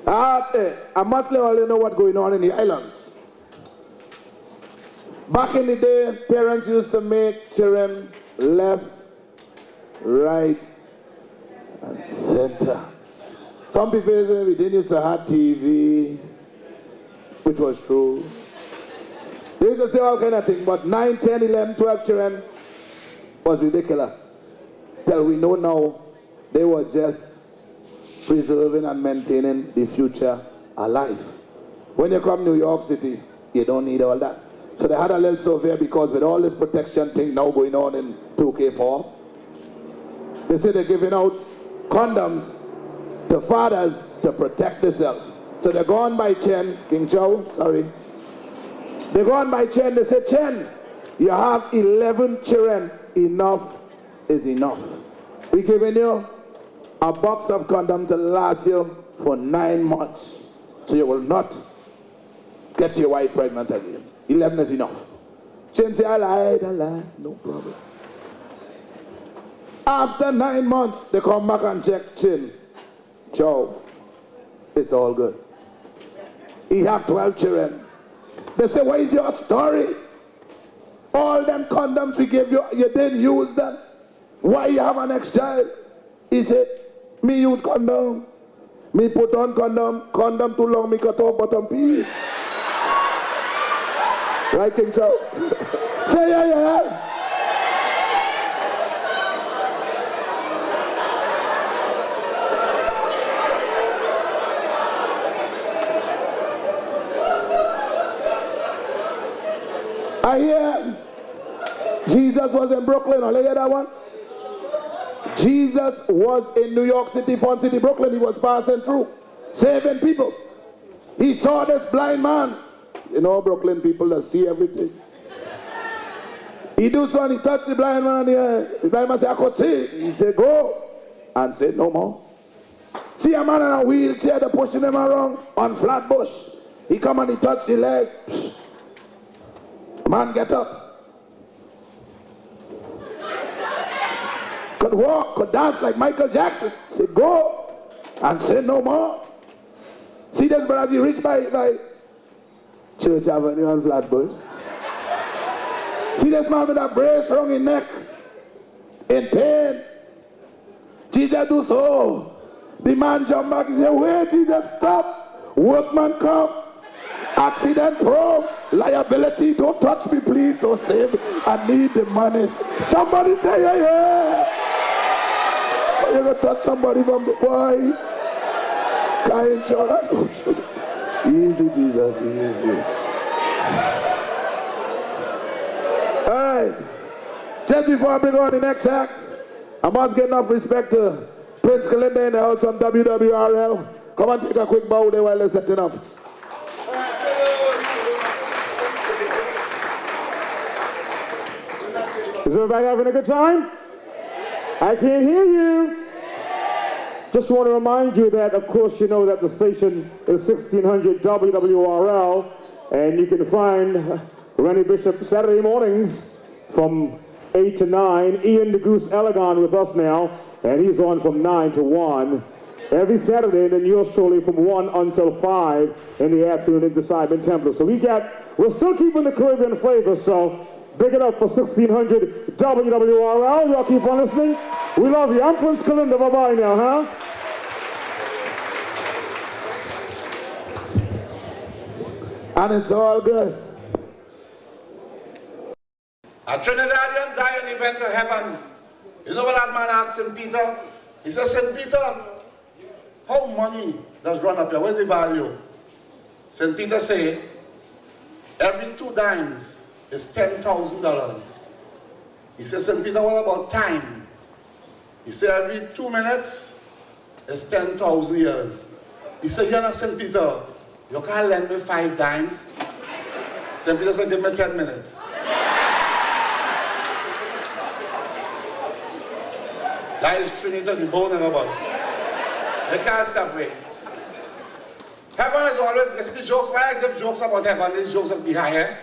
I must let all you know what's going on in the islands. Back in the day, parents used to make children left, right, and center. Some people say we didn't used to have TV, which was true. They used to say all kind of things, but 9, 10, 11, 12 children was ridiculous. Till we know now, they were just preserving and maintaining the future alive. When you come to New York City, you don't need all that. So they had a little survey because with all this protection thing now going on in 2K4, they say they're giving out condoms to fathers to protect themselves. So they're going by Chen, King Chow, sorry. They're going by Chen, they say, Chen, you have 11 children, enough is enough. We're giving you a box of condoms to last you for 9 months. So you will not get your wife pregnant again. 11 is enough. Chen say, I lied, no problem. After 9 months, they come back and check Chin. Joe, it's all good. He have 12 children. They say, what is your story? All them condoms we gave you, you didn't use them. Why you have an next child? He said, me use condom. Me put on condom too long, me cut off bottom piece. Right, King Chow? Say yeah. I hear Jesus was in Brooklyn. I'll hear that one. Jesus was in New York City, Fun City, Brooklyn. He was passing through, saving people. He saw this blind man. You know, Brooklyn people that see everything. He do so and he touched the blind man on the head. The blind man said, I could see. He said, go. And said, no more. See a man in a wheelchair, they're pushing him around on Flatbush. He come and he touched the leg. Man, get up. Could walk, could dance like Michael Jackson. Say, go. And say no more. See this brother as he reached by Church Avenue and Flatbush. See this man with a brace around his neck. In pain. Jesus do so. The man jump back and say, wait, Jesus, stop. Workman come. Accident prone. Liability, don't touch me, please, don't save me. I need the money. Somebody say, yeah. You're going to touch somebody from the boy. Car insurance. Easy, Jesus, easy. Alright. Just before I bring on the next act, I must get enough respect to Prince Kalinda in the house from WWRL. Come and take a quick bow there while they're setting up. Is everybody having a good time? I can't hear you. Just want to remind you that, of course, you know that the station is 1600 WWRL, and you can find Rennie Bishop Saturday mornings from 8 to 9. Ian the Goose Elegant with us now, and he's on from 9 to 1. Every Saturday, and then yours truly from 1 until 5 in the afternoon into Simon Templar. So we're still keeping the Caribbean flavor, so big it up for 1600 WWRL. Y'all keep on listening. We love you. I'm Prince Kalinda. Bye-bye now, huh? And it's all good. A Trinidadian died and he went to heaven. You know what that man asked St. Peter? He said, St. Peter, how money does run up here? Where's the value? St. Peter say, every 2 dimes is $10,000. He says, St. Peter, what about time? He said, every 2 minutes is 10,000 years. He said, you know, St. Peter, you can't lend me 5 dimes. St. Peter said, give me 10 minutes. That is Trinity, the bone and about. They can't stop waiting. Heaven is always, basically jokes, when I give jokes about heaven, these jokes are behind here.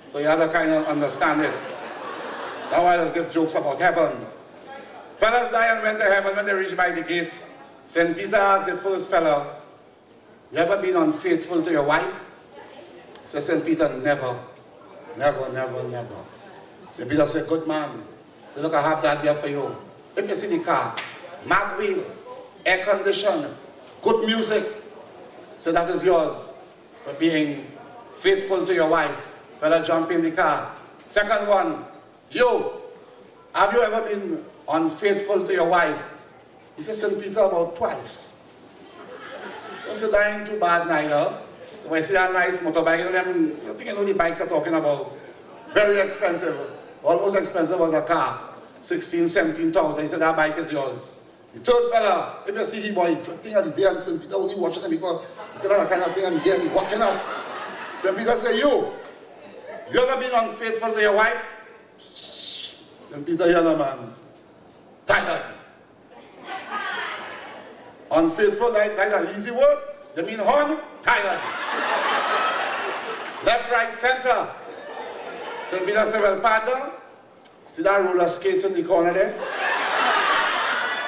So you have to kind of understand it. That's why I just give jokes about heaven. Fellas died and went to heaven. When they reached by the gate, St. Peter asked the first fella, You ever been unfaithful to your wife? Said St. Peter, never. Never, never, never. St. Peter said, good man. Say, look, I have that here for you. If you see the car, mag wheel, air condition, good music, so that is yours for being faithful to your wife. Fella, jump in the car. Second one, you, have you ever been unfaithful to your wife? He said, St. Peter, about twice. So I said, that ain't too bad neither. When I see that nice motorbike, I think you know the bikes are talking about. Very expensive. Almost expensive as a car. 16, 17,000. He said, that bike is yours. The third fella, if you see him, boy, thing at the day and St. Peter only watching him because you know that kind of thing at the day and he walking up. St. Peter said, you ever been unfaithful to your wife? St. Peter, yellow man. Tired. Unfaithful, like an easy word. You mean horn? Tired. Left, right, center. St. Peter said, well, partner, see that roller skates in the corner there?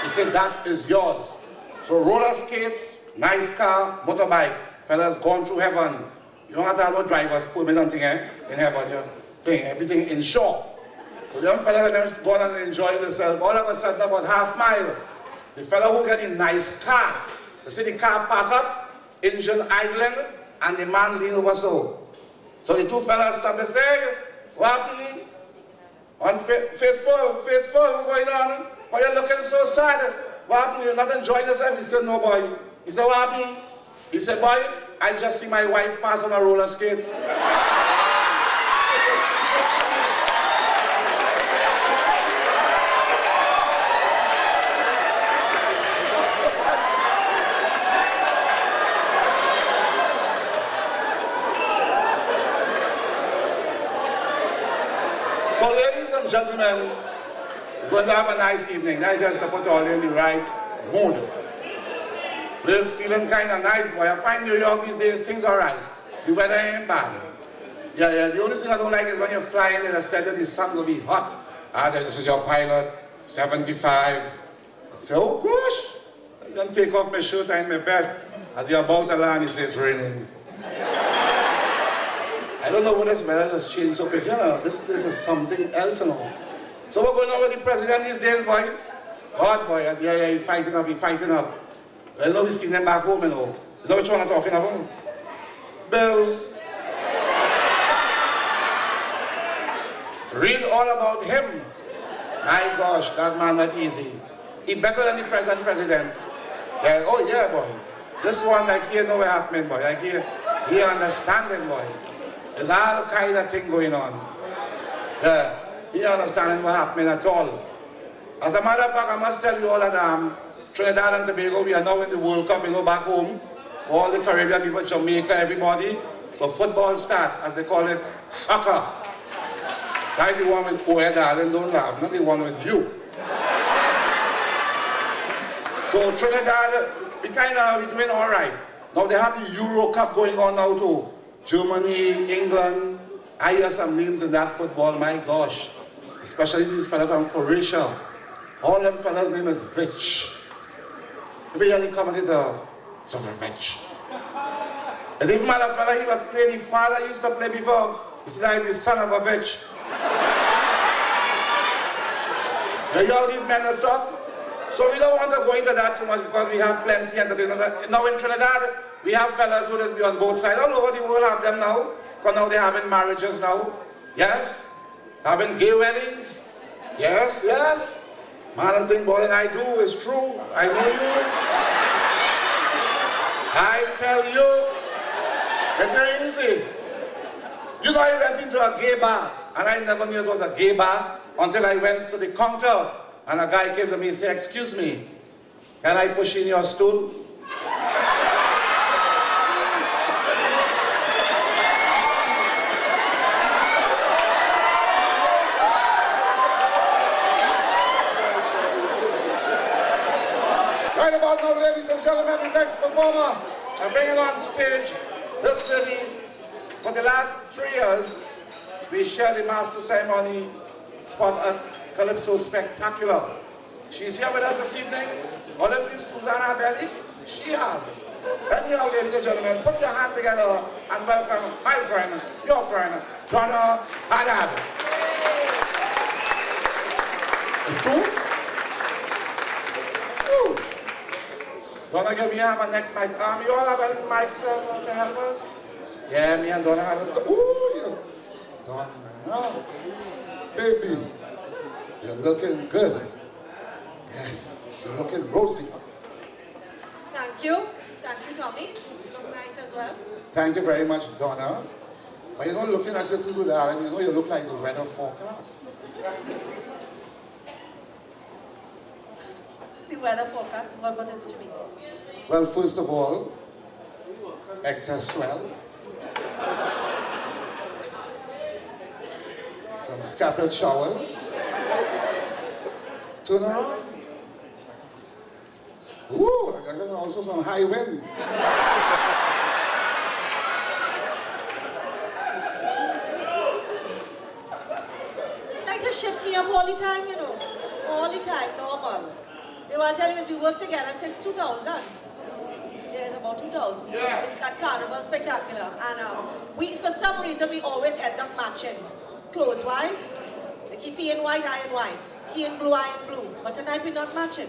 He said, that is yours. So roller skates, nice car, motorbike. Fellas gone through heaven. You don't have to have no driver's permit and thing, in heaven. Everything insured. So the young fellas are going and enjoying themselves. All of a sudden, about half mile, the fellow who get a nice car, you see the car park up, engine idling, and the man lean over so. So the two fellas stop and say, what happened? Unfaithful, what's going on? Why are you looking so sad? What happened? You're not enjoying yourself? He said, no, boy. He said, what happened? He said, boy, I just see my wife pass on her roller skates. So, ladies and gentlemen, we're going to have a nice evening. That's just to put all in the right mood. We're feeling kind of nice, boy. I find New York these days, things are right. The weather ain't bad. Yeah, the only thing I don't like is when you're flying in, instead of the sun will be hot. This is your pilot, 75. I say, oh gosh. I don't take off my shirt and my vest. As you're about to land, he says, it's raining. I don't know what this weather has changed so quick. You know, this place is something else, you know. So we're going on with the president these days, boy. God, boy, yeah, he's fighting up. Well, you know, we've seen them back home, you know. You know which one I'm talking about? Bill. Read all about him. My gosh, that man not easy. He better than the president. Yeah, oh yeah, boy. This one, like, he know what happening, boy. Like, he understanding, boy. There's all kind of thing going on. Yeah, he understanding what happening at all. As a matter of fact, I must tell you all that Trinidad and Tobago, we are now in the World Cup, you know, back home. For all the Caribbean people, Jamaica, everybody. So football start, as they call it, soccer. That's the one with poor darling, don't laugh, not the one with you. So Trinidad, we're doing all right. Now they have the Euro Cup going on now too. Germany, England, I hear some names in that football, my gosh. Especially these fellas from Croatia. All them fellas' name is Rich. If you hear the commentator, so Rich. And if my fella, he was playing, the father used to play before, he's like the son of a bitch. You hear all these men are stuff? So we don't want to go into that too much because we have plenty entertainment. Now in Trinidad, we have fellas who just be on both sides. All over the world have them now. Because now they're having marriages now. Yes? Having gay weddings. Yes, yes. Man, I think more than I do is true. I know you. I tell you. It's very easy. You know, I went into a gay bar. And I never knew it was a gay bar until I went to the counter. And a guy came to me and said, excuse me, can I push in your stool? Right about now, ladies and gentlemen, the next performer, I'm bringing on stage this lady. For the last 3 years, we share the master ceremony spot at Calypso Spectacular. She's here with us this evening. All of you, Susanna Belli, she has it. Anyhow, ladies and gentlemen, put your hand together and welcome my friend, your friend, Donna Hadad. Two? Woo. Donna, give me a next mic. You all have any mics to help us? Yeah, me and Donna Hadad. Ooh, yeah. Donna, baby, you're looking good. Yes, you're looking rosy. Thank you. Thank you, Tommy. You look nice as well. Thank you very much, Donna. But you know, looking at you through the iron, you know, you look like the weather forecast. The weather forecast, what did you mean? Well, first of all, excess swell. Some scattered showers. Turn around. Ooh, there's also some high wind. Like to shift me up all the time, you know. All the time, normal. You know, I'm telling us we work together since 2000. Yeah, it's about 2000. Yeah. At Carnival Spectacular. And we, for some reason, we always end up matching. Clothes-wise. Like if he in white, I in white. He in blue, I in blue. But tonight we're not matching.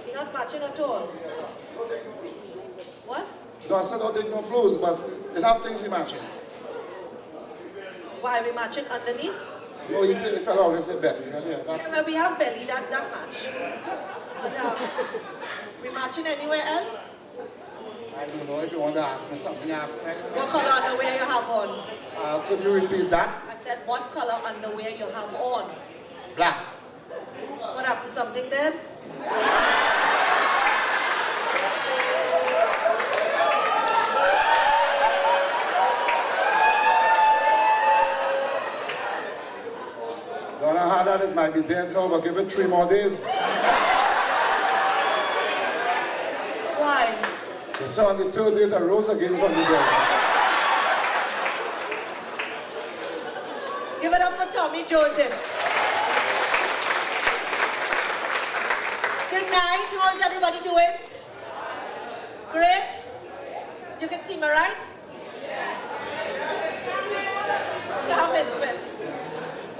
We're not matching at all. What? No, I said don't take no blues, but they have things we matching. Why are we matching underneath? No, you said the fellow always said belly. Yeah, Well, we have belly, that match. But we matching anywhere else? I don't know if you want to ask me something, ask me. What color underwear you have on? Could you repeat that? I said, what color underwear you have on? Black. What happened? Something then? Donna Hadad, it might be dead now, but give it 3 more days. Why? They say on the 3rd day that rose again from the dead. Give it up for Tommy Joseph. Good night. How's everybody doing? Great? You can see me, right? Come, Miss Smith.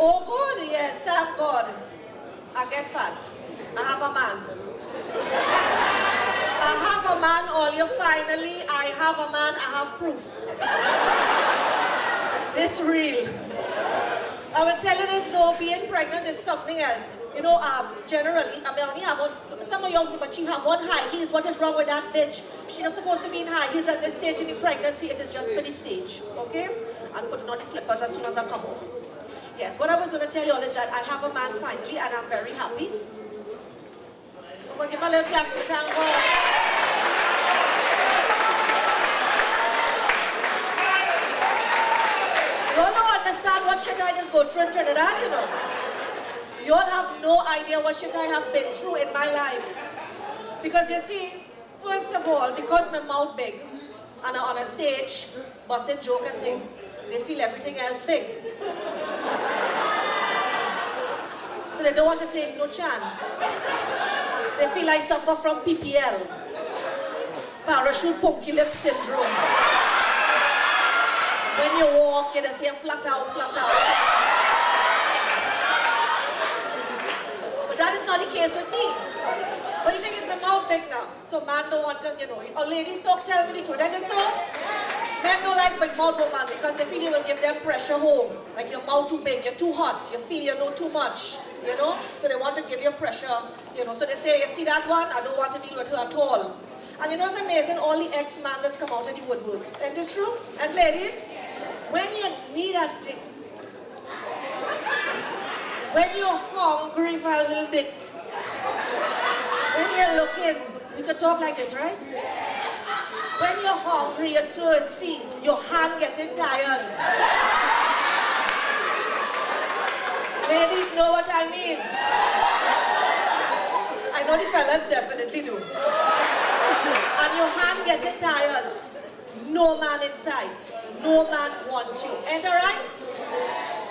Oh, good, yes, thank God. I get fat. I have a man. I have a man, all you finally, I have a man, I have proof. It's real. I will tell you this though, being pregnant is something else. You know, generally, I mean, I only have one, some of y'all, but she have on high heels. What is wrong with that bitch? She's not supposed to be in high heels at this stage in the pregnancy. It is just for the stage, okay? And putting on the slippers as soon as I come off. Yes, what I was going to tell you all is that I have a man finally, and I'm very happy. I'm going to give a little clap to thank God. You all don't understand what shit I just go through in Trinidad, you know. You all have no idea what shit I have been through in my life. Because you see, first of all, because my mouth big, and I'm on a stage, busting joke and thing, they feel everything else big. So they don't want to take no chance. They feel I suffer from PPL, parachute punky lip syndrome. When you walk, you just hear flat out, flat out. But that is not the case with me. But the thing is, my mouth big now, so man don't want to, you know, or ladies talk, tell me the truth. And so, men don't like big mouth woman because they feel you will give them pressure home. Like your mouth too big, you're too hot, you feel you know too much, you know? So they want to give you pressure, you know? So they say, you see that one? I don't want to deal with her at all. And you know it's amazing, all the ex-man that's come out of the woodworks. Ain't this true? And ladies, when you need a dick, when you're hungry for a little bit, when you're looking, we could talk like this, right? When you're hungry, you're thirsty, your hand getting tired. Ladies know what I mean. I know the fellas definitely do. And your hand getting tired, no man in sight, no man wants you. Ain't that right?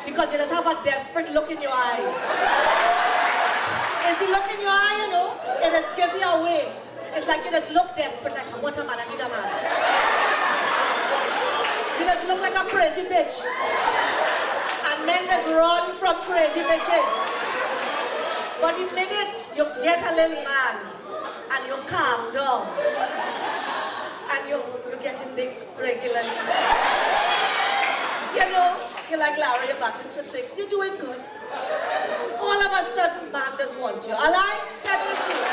Because you just have a desperate look in your eye. It's the look in your eye, you know, it just gives you away. It's like you just look desperate, like, I want a man, I need a man. You just look like a crazy bitch. And men just run from crazy bitches. But the minute you get a little man, and you calm down, and you get in dick regularly, you know, you're like Larry, you're batting for 6, you're doing good. All of a sudden, man does want you. Alive? Tell me the truth.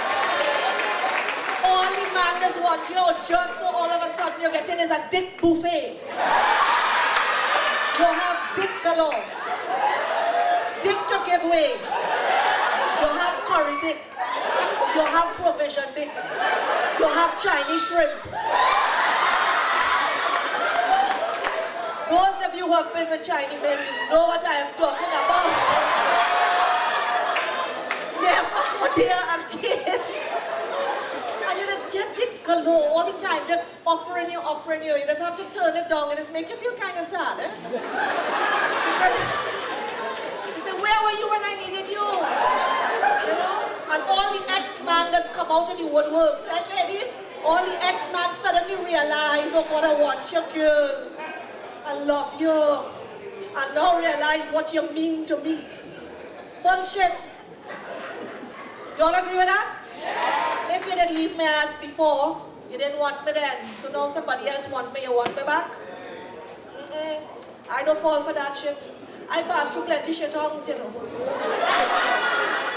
All the man does want you, just so all of a sudden you're getting is a dick buffet. You have dick galore. Dick to give away. You have curry dick. You have provision dick. You have Chinese shrimp. Those of you who have been with Chinese men, you know what I am talking about. Never go there again. And you just get dick galore all the time, just offering you. You just have to turn it down and just make you feel kind of sad, eh? You say, where were you when I needed you? You know? And all the ex-man that's come out of the woodworks. And ladies, all the ex-man suddenly realize, oh God, I want you, girl. I love you. And now realize what you mean to me. Bullshit. You all agree with that? Yeah. If you didn't leave my ass before, you didn't want me then. So now somebody else want me, you want me back? I don't fall for that shit. I pass through plenty shit-hongs, you know.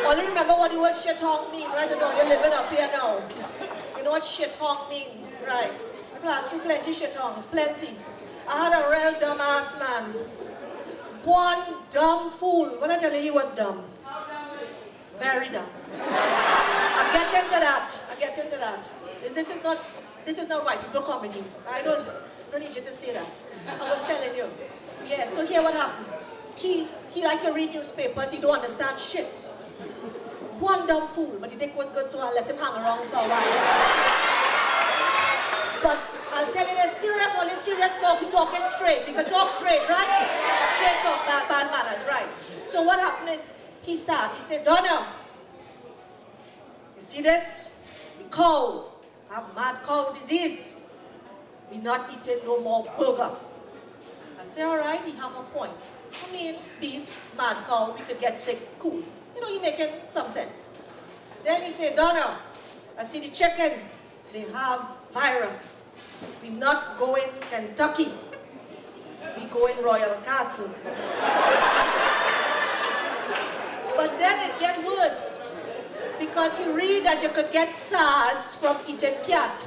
Only remember what the word shit-hong mean, right? You know, you're living up here now. You know what shit-hong mean, right? I pass through plenty shit-hongs, plenty. I had a real dumb-ass man. One dumb fool. When I tell you he was dumb. Very dumb. I get into that. This is not white people comedy. I don't need you to say that. I was telling you. Yeah, so here what happened. He liked to read newspapers, he don't understand shit. One dumb fool, but the dick was good, so I let him hang around for a while. But I'll tell you this, serious, all this serious talk, we talking straight. We can talk straight, right? Straight talk, bad manners, right? So what happened is, he said, Donna, you see this? The cow, have mad cow disease. We not eating no more burger. I say, all right, he have a point. I mean, beef, mad cow, we could get sick, cool. You know, he making some sense. Then he said, Donna, I see the chicken, they have virus. We not going Kentucky. We going Royal Castle. But then it get worse. Because he read that you could get SARS from eating cat.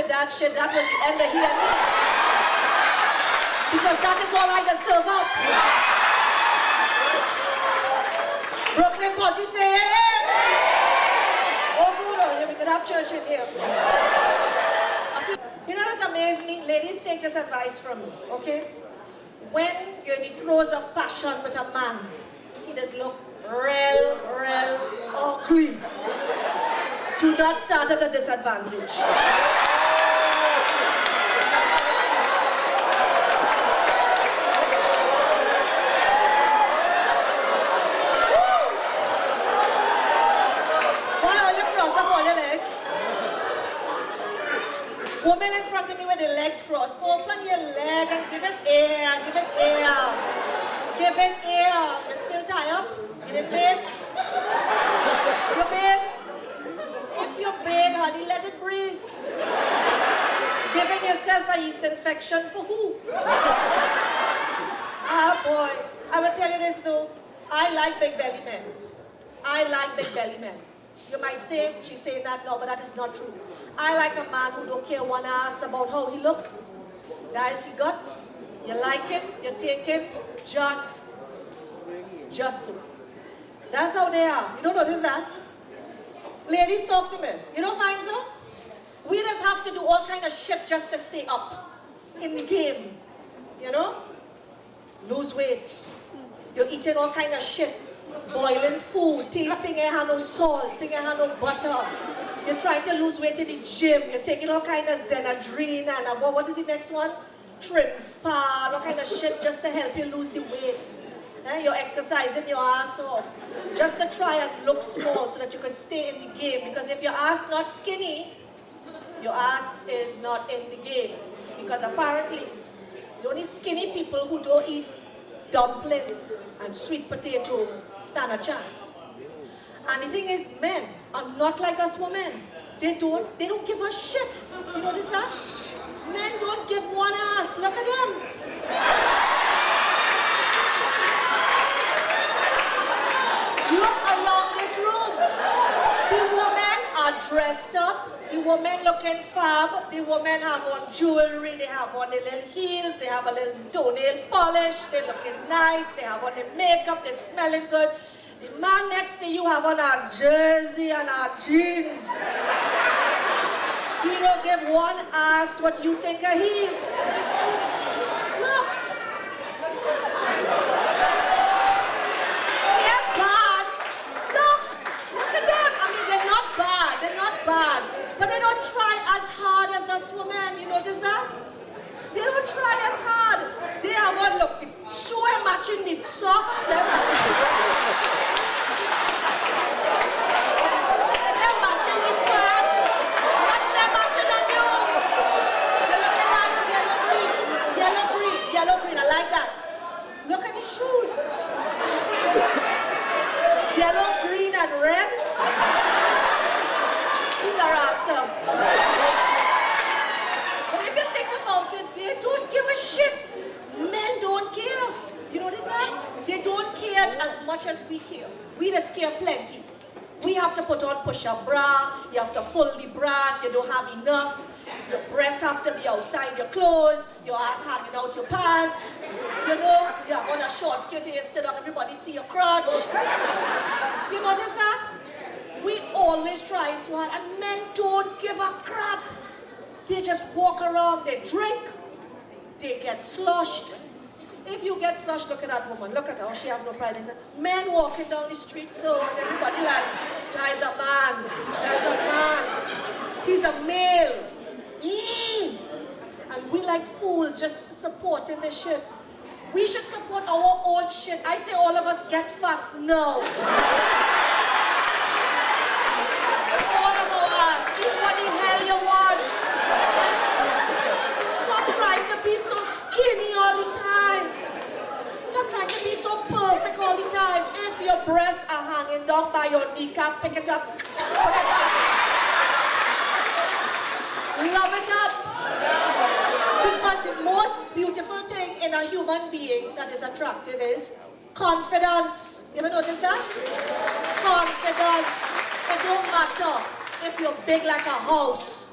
That shit, that was the end of he and me. Because that is all I can serve up. Brooklyn Posse say, hey! Oh, good, oh, we could have church in here. You know what's amazed me? Ladies, take this advice from me, okay? When you're in the throes of passion with a man, he does look real ugly. Do not start at a disadvantage. Woman in front of me with the legs crossed. Open your leg and give it air, give it air. Give it air. You're still tired? You didn't bathe? You bathe? If you bathe, honey, let it breathe. Giving yourself a yeast infection for who? Ah, boy. I will tell you this though. I like big belly men. I like big belly men. You might say, she's saying that now, but that is not true. I like a man who don't care one ass about how he look. Guys, he guts. You like him, you take him, just so. That's how they are. You don't notice that? Ladies, talk to me. You don't find so? We just have to do all kind of shit just to stay up in the game. You know? Lose weight. You're eating all kind of shit. Boiling food, thing ain't have no salt, thing ain't have no butter. You're trying to lose weight in the gym. You're taking all kind of Xenadrine and what is the next one? Trim spa, all kind of shit just to help you lose the weight. You're exercising your ass off just to try and look small so that you can stay in the game. Because if your ass not skinny, your ass is not in the game. Because apparently, the only skinny people who don't eat dumpling and sweet potato stand a chance. And the thing is, men are not like us women. They don't give a shit. You notice that? Men don't give one ass. Look at them. Look around this room. The women are dressed up. The women looking fab. The women have on jewelry. They have on their little heels. They have a little toenail polish. They're looking nice. They have on their makeup. They're smelling good. The man next to you have on a jersey and a jeans. He don't give one ass what you think of him. Look. They're bad. Look at them. I mean, they're not bad. They're not bad. But they don't try as hard as us women. You notice that? They don't try as hard. They have one, look, the shoe are matching the socks, they're matching. They're matching the pants. What they're matching on you? They're looking nice, yellow green. Yellow green, yellow green, I like that. Look at the shoes. Yellow, green, and red. These are awesome. They don't give a shit. Men don't care. You notice that? They don't care as much as we care. We just care plenty. We have to put on push-up bra. You have to fold the bra. You don't have enough. Your breasts have to be outside your clothes. Your ass hanging out your pants. You know, you have on a short skirt and you sit down, everybody see your crotch. You notice that? We always trying so hard, and men don't give a crap. They just walk around, they drink, they get sloshed. If you get sloshed, look at that woman, look at her, she have no pride in her. Men walking down the street, so, and everybody like, guy's a man, he's a male. And we like fools just supporting the shit. We should support our own shit. I say all of us get fat, no. All of us, eat what the hell you want. Stop trying to be so skinny all the time. Stop trying to be so perfect all the time. If your breasts are hanging down by your kneecap, pick it up. Love it up. Because the most beautiful thing in a human being that is attractive is confidence. You ever notice that? Confidence. It don't matter if you're big like a house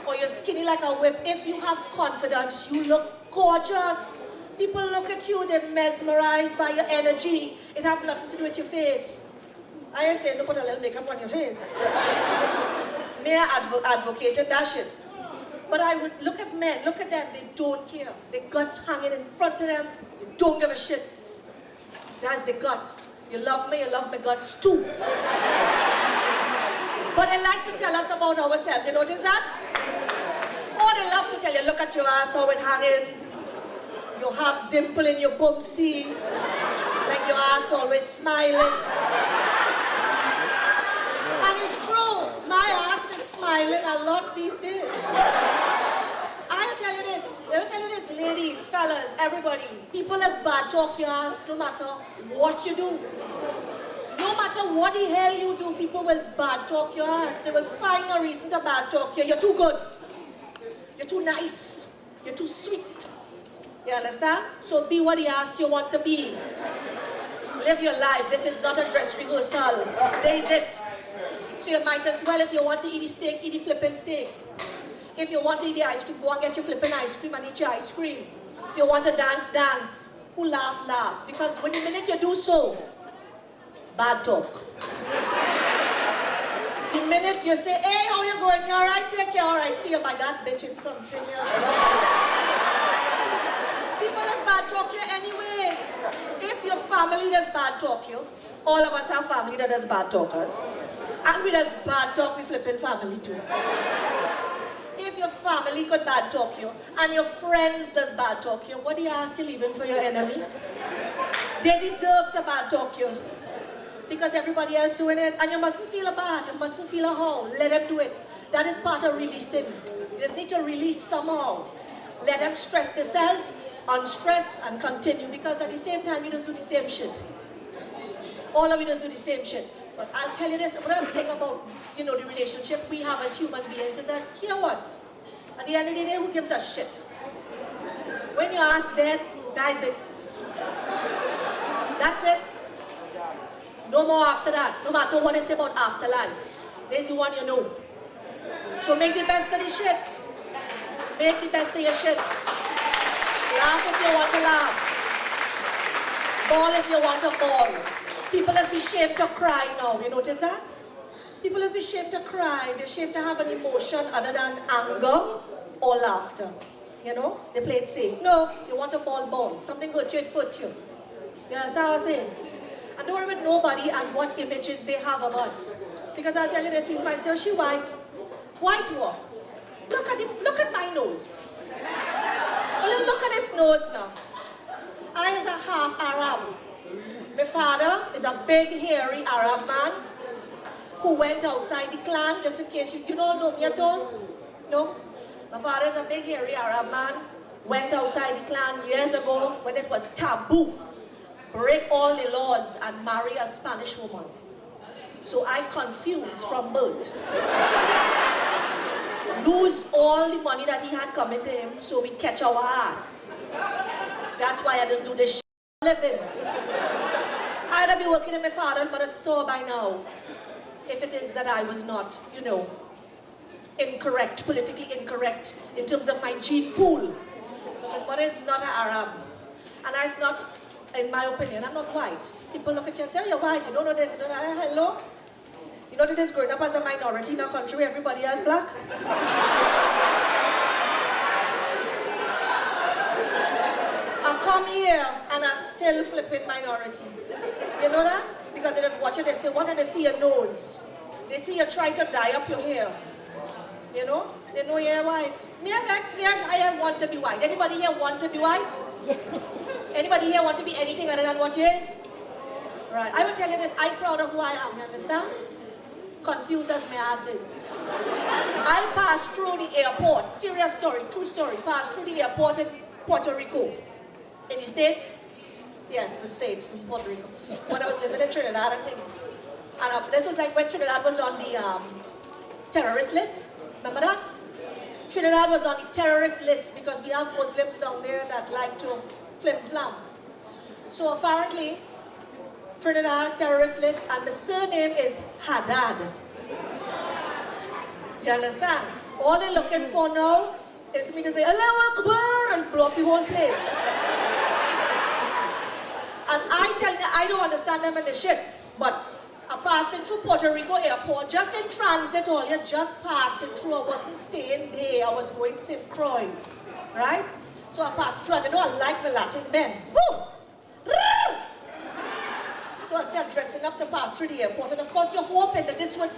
or you're skinny like a whip. If you have confidence, you look gorgeous. People look at you, they're mesmerized by your energy. It has nothing to do with your face. I ain't saying to put a little makeup on your face. May I advocated that shit. But I would look at men, look at them, they don't care. The guts hanging in front of them, they don't give a shit. That's the guts. You love my guts too. But they like to tell us about ourselves, you notice that? Or they love to tell you, look at your ass, how it hanging. You have dimple in your bumsy, like your ass always smiling. And it's true, my ass is smiling a lot these days. I'll tell you this, ladies, fellas, everybody. People as bad talk your ass no matter what you do. No matter what the hell you do, people will bad talk your ass. They will find a reason to bad talk you. You're too good. You're too nice. You're too sweet. You understand? So be what the ass you want to be. Live your life. This is not a dress rehearsal. There is it. So you might as well, if you want to eat the steak, eat the flipping steak. If you want to eat the ice cream, go and get your flipping ice cream and eat your ice cream. If you want to dance, dance. Who laugh, laugh. Because when the minute you do so, bad talk. The minute you say, hey, how you going? You alright? Take care, alright. See you by that bitch is something else. People does bad talk you anyway. If your family does bad talk you, all of us have family that does bad talk us. And we just bad talk with flipping family too. If your family could bad talk you, and your friends does bad talk you, what do you ask you leaving for your enemy? They deserve to bad talk you. Because everybody else doing it, and you mustn't feel bad, you mustn't feel a how. Let them do it. That is part of releasing. You just need to release somehow. Let them stress themselves, unstress, and continue. Because at the same time, you just do the same shit. All of you just do the same shit. But I'll tell you this, what I'm saying about, the relationship we have as human beings is that, hear what? At the end of the day, who gives a shit? When your ass dead, that's it. That's it. No more after that. No matter what they say about afterlife. There's the one you know. So make the best of the shit. Make the best of your shit. Laugh if you want to laugh. Ball if you want to ball. People has been ashamed to cry now. You notice that? People has been ashamed to cry. They're ashamed to have an emotion other than anger or laughter. They play it safe. No, you want to ball. Something hurt you, it hurt you. You understand what I'm saying? And don't worry with nobody and what images they have of us. Because I'll tell you this, people might say, oh, she white. White what? Look at my nose. Well, look at his nose now. I is a half Arab. My father is a big, hairy Arab man who went outside the clan, just in case you don't know me at all. No? My father is a big, hairy Arab man, went outside the clan years ago when it was taboo. Break all the laws and marry a Spanish woman. So I confused from birth. Lose all the money that he had coming to him so we catch our ass. That's why I just do this shit living. I'd be working in my father and mother's store by now. If it is that I was not, incorrect, politically incorrect in terms of my gene pool. My mother is not an Arab. And I'm not, in my opinion, I'm not white. People look at you and say, oh, you're white, you don't know this, you don't know that. Hello? You know what it is growing up as a minority in a country where everybody else black? I come here and I still flipping minority. You know that? Because they just watch it, they say, what? And they see your nose. They see you try to dye up your hair. They know you're white. I want to be white. Anybody here want to be white? Anybody here want to be anything other than what you is? Right. I will tell you this, I'm proud of who I am, you understand? Confused as my ass is. I passed through the airport, serious story, true story, passed through the airport in Puerto Rico. In the States? Yes, the States, in Puerto Rico. When I was living in Trinidad, I think. And this was like when Trinidad was on the terrorist list. Remember that? Trinidad was on the terrorist list because we have Muslims down there that like to flim-flam. So apparently, Trinidad terrorist list, and my surname is Hadad. You understand? All they're looking for now is me to say, Allahu Akbar, and blow up the whole place. And I tell you, I don't understand them in the shit, but I'm passing through Puerto Rico airport, just in transit, all you're just passing through. I wasn't staying there, I was going to St. Croix, right? So I passed through, and I like the Latin men. Woo! So I started dressing up to pass through the airport, and of course you're hoping that this would,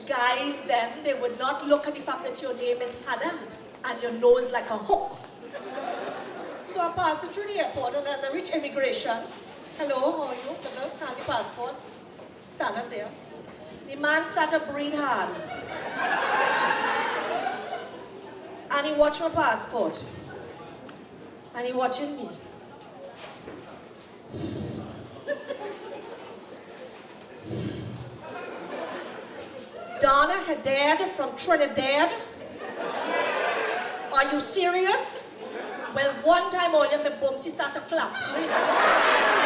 guys them, they would not look at the fact that your name is Hadad, and your nose like a hook. So I'm passing through the airport, and as I reach immigration, hello, how are you? Hand the passport. Stand up there. The man started to breathe hard. And he watched my passport. And he watching me. Donna Hadad from Trinidad. Are you serious? Well, one time all my bumsy start to clap. You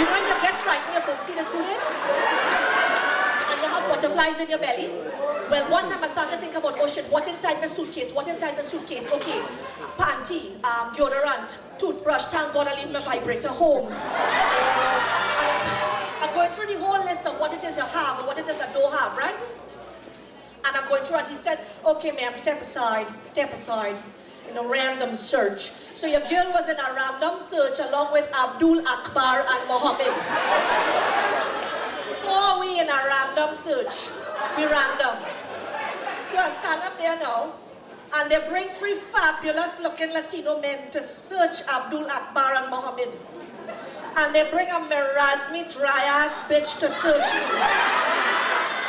know when you get frightened, your bumsy just do this? And you have butterflies in your belly? Well, one time I started to think about, oh shit, what inside my suitcase? What inside my suitcase? Okay, panty, deodorant, toothbrush, thank God I leave my vibrator home. And I'm going through the whole list of what it is you have and what it is I don't have, right? And I'm going through and he said, okay ma'am, step aside, in a random search. So your girl was in a random search along with Abdul Akbar and Mohammed. 4 we in a random search. Miranda. So I stand up there now, and they bring 3 fabulous-looking Latino men to search Abdul Akbar and Mohammed. And they bring a Merazmi dry-ass bitch to search me.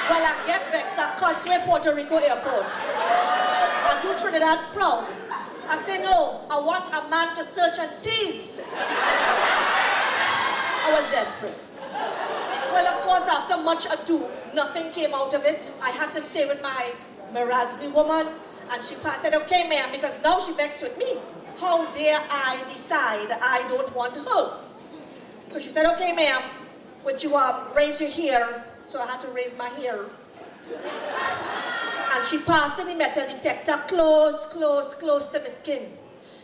Well, I get vexed at Causeway, Puerto Rico airport. I do Trinidad proud. I say, no, I want a man to search and seize. I was desperate. Well, of course, after much ado, nothing came out of it. I had to stay with my Merazmi woman, and she said, okay, ma'am, because now she vexed with me. How dare I decide I don't want her? So she said, okay, ma'am, would you raise your hair? So I had to raise my hair. And she passed in the metal detector close to my skin.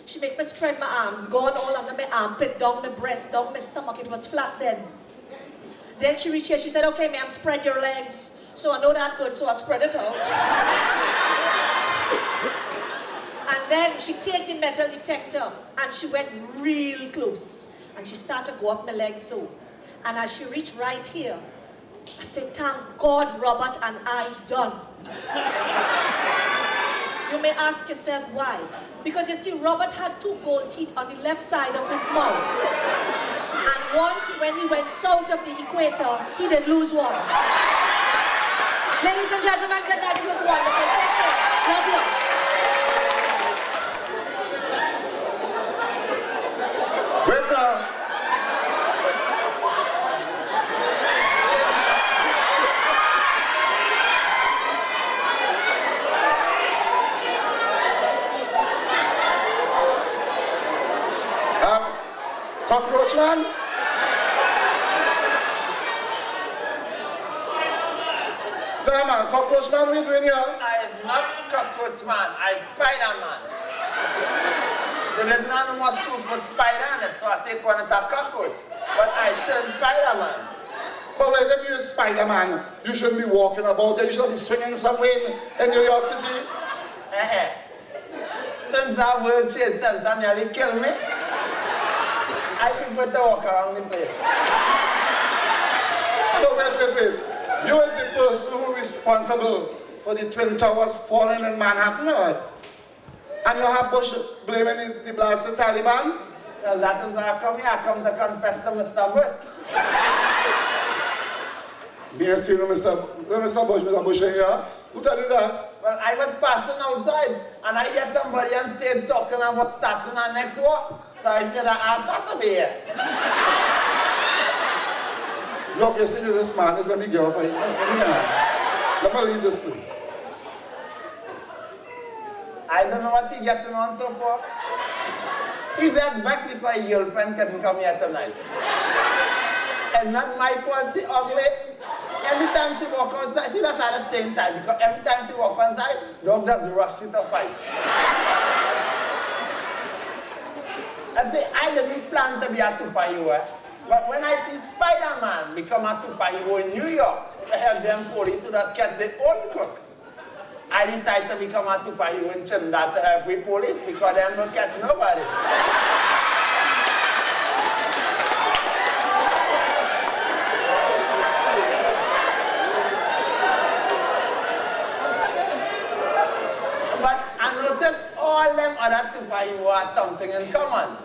She made me spread my arms, gone all under my armpit, down my breast, down my stomach. It was flat then. Then she reached here, she said, okay, ma'am, spread your legs. So I know that good, so I spread it out. And then she take the metal detector and she went real close. And she started to go up my legs so. And as she reached right here, I said, thank God, Robert and I done. You may ask yourself why. Because you see, Robert had 2 gold teeth on the left side of his mouth. And once when he went south of the equator, he did lose one. Ladies and gentlemen, good night. It was wonderful. Take care. Love you. Cockroach man? There man, cockroach man, what are you doing here? I am not cockroach man, I am spider man. There is none more to put spider on it, so I take one of the cockroach. But I turn spider man. But wait, if you're Spider-Man, you shouldn't be walking about there, you should be swinging somewhere in New York City. Since that word changed, that nearly killed me. I prefer to walk around the place. So wait. You as the person who is responsible for the Twin Towers falling in Manhattan, right? And you have Bush blaming the blasted Taliban? Well, that is why I come here. I come to confess to Mr. Bush. Me and see Mr. Bush in here. Who tell you that? Well, I was passing outside and I hear somebody on stage talking about starting our next war. So I said, I'll start to be here. Look, you see this man, let me go for you. Let me leave this place. I don't know what he's getting on so for. He just back because his girlfriend couldn't come here tonight. And not my fault, she ugly. Every time she walk outside, she does at the same time because every time she walk outside, dog just rush to fight. I didn't plan to be a superhero, but when I see Spider-Man become a superhero in New York to help them police to just catch their own crook, I decided to become a superhero in Trinidad to help with police because they don't catch nobody. But I noticed all them other superheroes have something in common.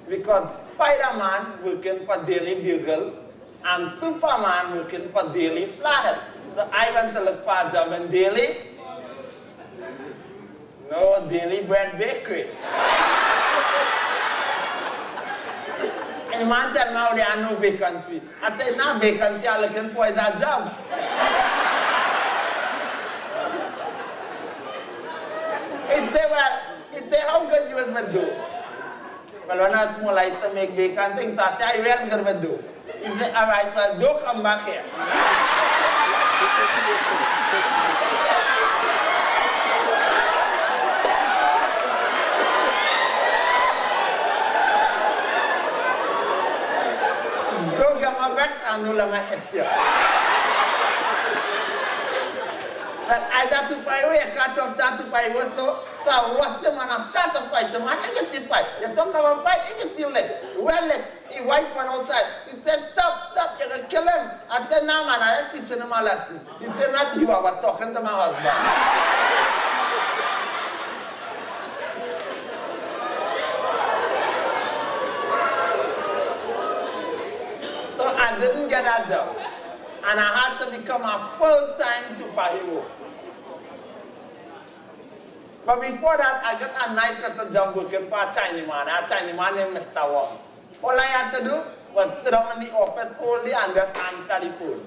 Because Spider-Man working for Daily Bugle and Superman working for Daily Flathead. So I went to look for a job in Daily. No, Daily Bread Bakery. And man tell now there are no vacancy. I say, no vacancy, I'm looking for is a job. If they how good you will do. Well, when I more like to make vacant things, that I will going to do. If they alright, well, don't come back here. Don't get my back and don't let my head here. But I got to buy away, I cut off that to buy what though. So I watch them and I start to fight them, and everything fight. You talk about fight, everything like, well, like, he wiped one outside. He said, stop, you can kill him. I said, no, man, I am teaching him a lesson. He said, not you, I was talking to my husband. So I didn't get that job. And I had to become a full-time superhero. But before that, I got a nice little job working for a Chinese man named Mr. Wong. All I had to do was sit down in the office all day and just answer the phone.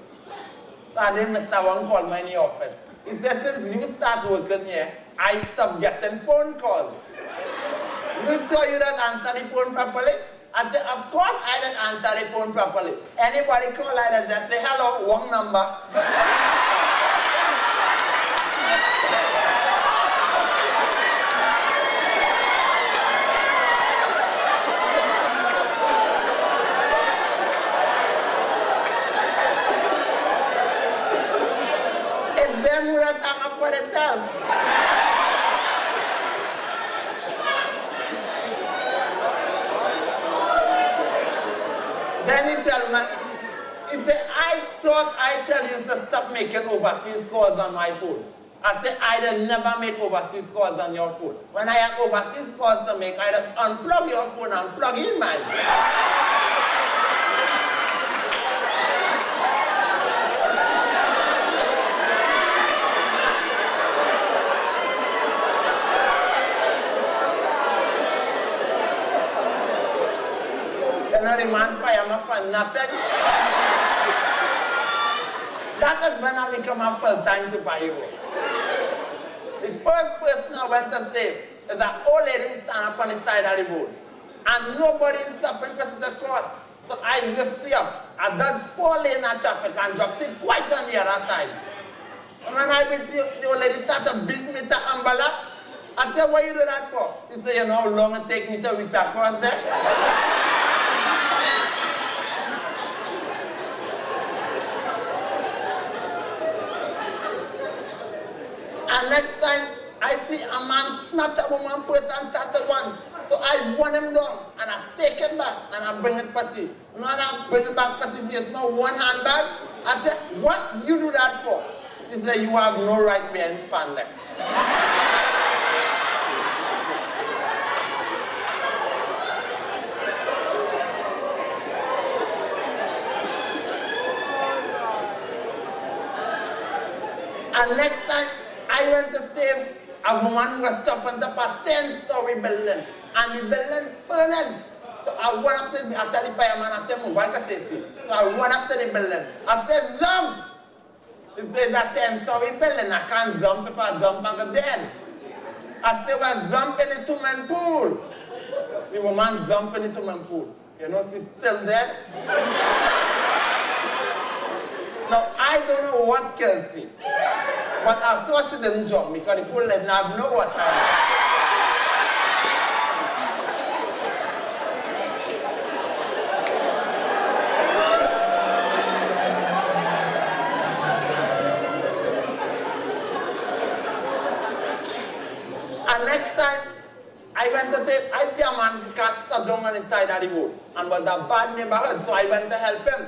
So then Mr. Wong called me in the office. He said, since you start working here, I stopped getting phone calls. You sure you don't answer the phone properly? I said, of course I didn't answer the phone properly. Anybody call, I just say, hello, wrong number. It's them who don't hang up for themselves. Then he tell me, he said, I thought I tell you to stop making overseas calls on my phone. I said, I did never make overseas calls on your phone. When I have overseas calls to make, I just unplug your phone and plug in mine. The man fire me for nothing. That is when I become a full-time superhero. The first person I went to save is an old lady who stand up on the side of the road. And nobody is stopping to the cross. So I lift her up. I done 4 lanes of traffic and dropped it quite on the other side. And when I beat the old lady started to beat me to umbrella, I said, what you do that for? He said, you know how long it take me to reach across there? And next time I see a man snatch a woman purse and touch a one, so I run him down and I take it back and I bring it past you. When I bring it back past you, it's not one hand bag. I say, what you do that for? He said, you have no right being spandex. And next time, I went to save a woman who was up on top of a 10-story building, and the building burned. So I went up to the, I tell the fireman, I said, move, I can save you. So I went up to the building. I said, jump! If there's a 10-story building, I can't jump if I jump, I go dead. I said, well, jump in the two-man pool. The woman jumped in the two-man pool. You know, she's still dead. Now, I don't know what kills me. But I thought she didn't jump because the pool didn't have no water. And next time, I went to say, I see a man cast down on the side of the road and was a bad neighborhood, so I went to help him.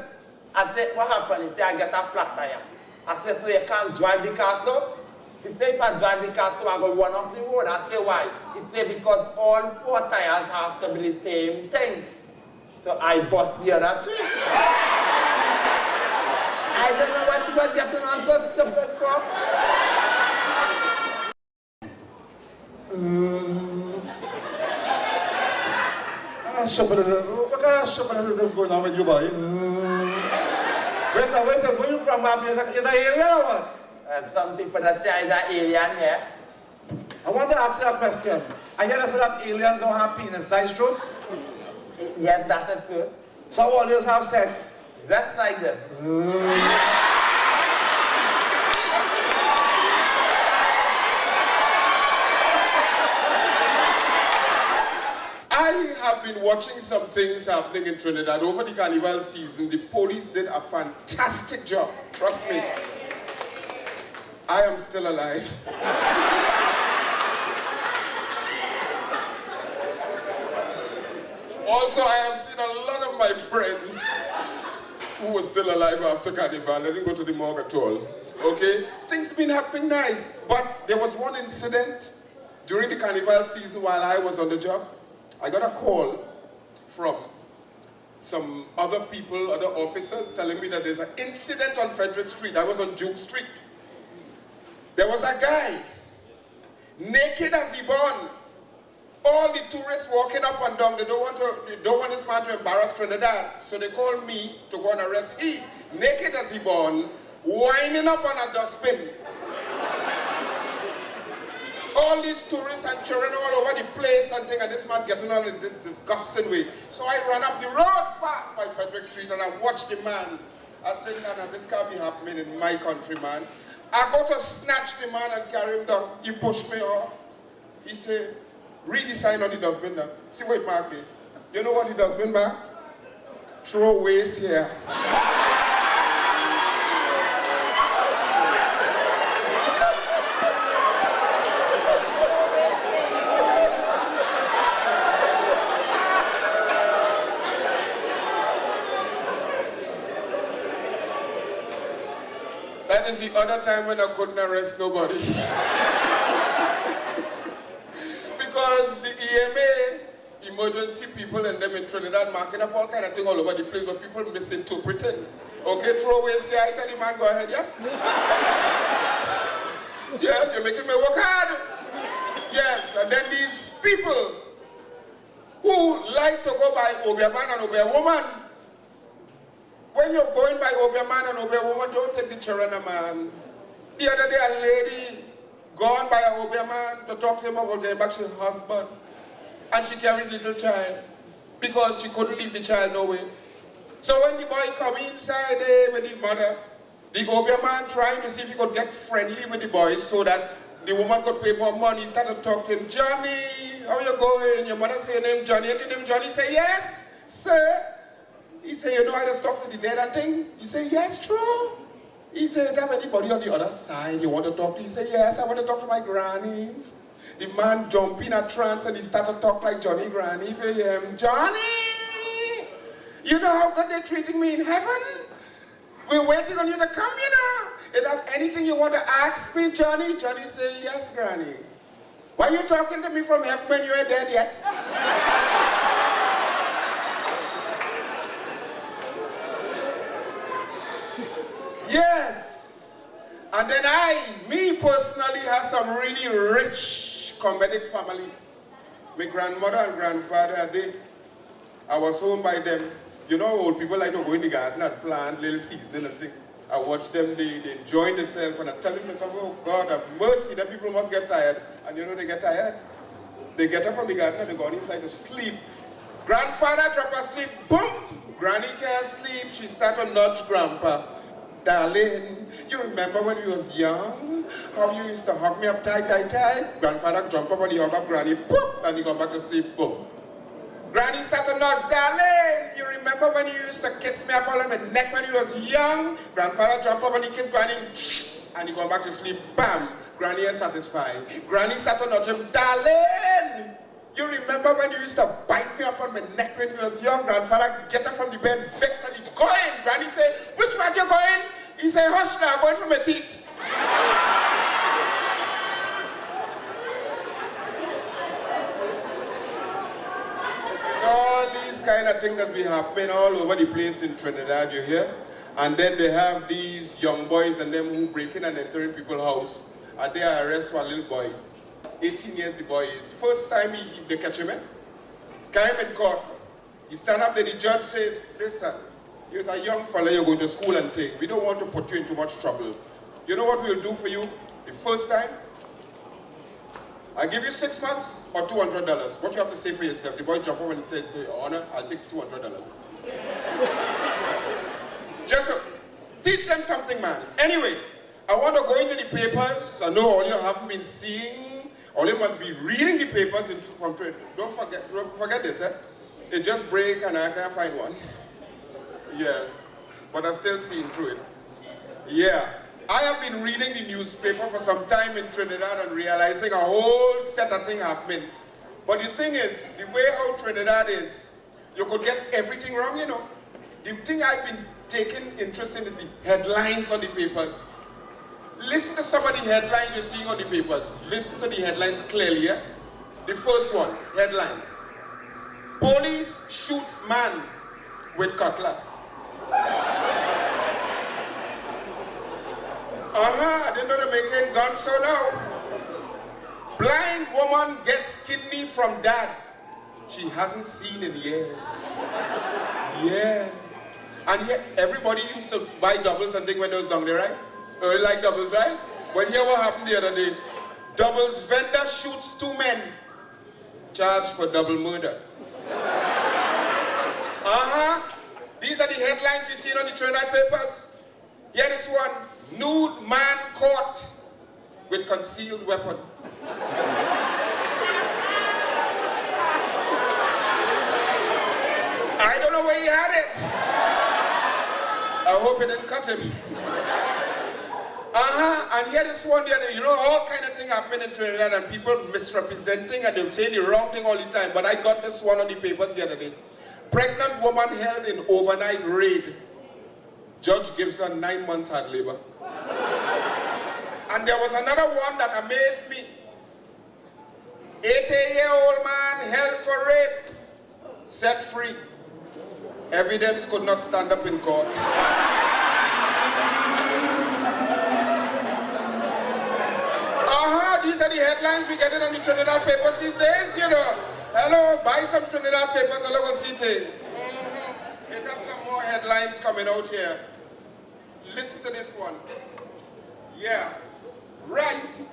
I said, what happened? He said, I get a flat tire. I said, so you can't drive the car though? He said, if I drive the car though, I go run off the road. I said, why? He said, because all 4 tires have to be the same thing. So I bust the other 3. I don't know what you were getting on so stupid for. What kind of shopping is this going on with you, boy? Wait, where you from, Bob? Is that alien or what? Some people that say it's an alien, yeah. I want to ask you a question. I hear that aliens don't have penis, that is true? Yes, that is true. So always have sex? Just like this. I have been watching some things happening in Trinidad over the carnival season. The police did a fantastic job, trust me. I am still alive. Also, I have seen a lot of my friends who were still alive after Carnival. I didn't go to the morgue at all. Okay? Things been happening nice. But there was one incident during the Carnival season while I was on the job. I got a call from some other people, other officers, telling me that there's an incident on Frederick Street. I was on Duke Street. There was a guy, naked as he born. All the tourists walking up and down, they don't want this man to embarrass Trinidad. So they called me to go and arrest him, naked as he born, winding up on a dustbin. All these tourists and children all over the place and thing, and this man getting on in this disgusting way. So I ran up the road fast by Frederick Street and I watched the man. I said, "Nana, this can't be happening in my country, man." I go to snatch the man and carry him down. He pushed me off. He said, "Read the sign on the dustbin now. See what it marked there. You know what the dustbin mark? Throw waste here." That is the other time when I couldn't arrest nobody. Because the EMA, emergency people and them in Trinidad marking up all kind of thing all over the place, but people misinterpreting. Okay, throw away, see, I tell the man, go ahead, yes? Yes, you're making me work hard. Yes, and then these people who like to go by Obia man and Obia woman, when you're going by Obia man and Obia woman, don't take the children, man. The other day, a lady gone by a Obia man to talk to him about getting back to her husband. And she carried a little child because she couldn't leave the child no way. So when the boy come inside with the mother, the Obia man trying to see if he could get friendly with the boy so that the woman could pay more money, started to talk to him. "Johnny, how you going?" Your mother say your name Johnny. And your name Johnny say, "Yes, sir." He say, "You know I just talk to the dead and thing?" He say, "Yes, true." He say, "Do you have anybody on the other side you want to talk to?" He say, "Yes, I want to talk to my granny." The man jump in a trance and he started to talk like Johnny Granny. He say, "Johnny, you know how good they're treating me in heaven? We're waiting on you to come, you know. Is there anything you want to ask me, Johnny?" Johnny say, "Yes, Granny." "Why are you talking to me from heaven when you ain't dead yet?" Yes. And then me personally, have some really rich comedic family. My grandmother and grandfather, I was home by them. You know, old people like to go in the garden and plant little seedling and things. I watch them, they enjoy themselves, and I tell myself, "Oh God, have mercy, that people must get tired." And you know they get tired. They get up from the garden and they go inside to sleep. Grandfather drop asleep, boom! Granny can't sleep, she start to nudge Grandpa. "Darling, you remember when we was young? How you used to hug me up tight, tight, tight?" Grandfather jump up and he hug up Granny, boop, and he go back to sleep, boom. Granny started to nod, "Darling, you remember when you used to kiss me up all on my neck when you was young?" Grandfather jump up and he kiss Granny, and he go back to sleep, bam. Granny is satisfied. Granny started to nod him, "Darling, you remember when you used to bite me up on my neck when you was young?" Grandfather get up from the bed, vexed, and he going. Granny say, "Which way you going?" He say, "Hush now, I'm going for my teeth." There's all these kind of things that's been happening all over the place in Trinidad, you hear? And then they have these young boys and them who break in and entering people's house. And they arrest one little boy. 18 years the boy is. First time they catch him, carry him in court. He stand up there, the judge said, "Listen, you're a young fella, you're going to school and thing. We don't want to put you in too much trouble. You know what we'll do for you the first time? I give you 6 months or $200. What you have to say for yourself?" The boy jump up and say, "Your Honor, I'll take $200. Just teach them something, man. Anyway, I want to go into the papers. I know all you haven't been seeing. All you must be reading the papers from trade. Don't forget this, eh? It just break and I can't find one. Yeah, but I'm still seeing through it. Yeah, I have been reading the newspaper for some time in Trinidad and realizing a whole set of things happening. But the thing is, the way how Trinidad is, you could get everything wrong, you know. The thing I've been taking interest in is the headlines on the papers. Listen to some of the headlines you're seeing on the papers. Listen to the headlines clearly, yeah? The first one, headlines. Police shoots man with cutlass. I didn't know they're making guns, so now. Blind woman gets kidney from dad she hasn't seen in years. Yeah. And yet, everybody used to buy doubles and think when they was down there, right? You like doubles, right? Well, here what happened the other day. Doubles vendor shoots 2 men. Charged for double murder. These are the headlines we see on the Trinidad papers. Here is one. Nude man caught with concealed weapon. I don't know where he had it. I hope it didn't cut him. And here is one there, you know, all kind of things happen in Trinidad and people misrepresenting and they'll say the wrong thing all the time. But I got this one on the papers the other day. Pregnant woman held in overnight raid. Judge gives her 9 months hard labor. And there was another one that amazed me. 80-year-old man held for rape, set free. Evidence could not stand up in court. These are the headlines we get on the Trinidad papers these days, you know. Hello, buy some Trinidad papers, hello, go see it. It have some more headlines coming out here. Listen to this one. Yeah, right.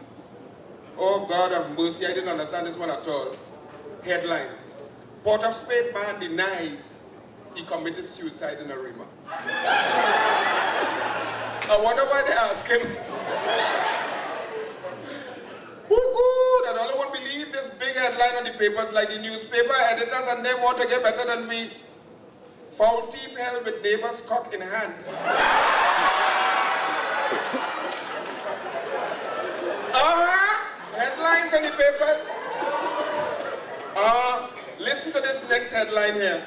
Oh, God of mercy, I didn't understand this one at all. Headlines. Port of Spain man denies he committed suicide in a Rima. I wonder why they ask him. Woo-hoo, that all won't believe this big headline on the papers like the newspaper editors and them want to get better than me. Foul thief held with neighbor's cock in hand. Headlines on the papers. Listen to this next headline here.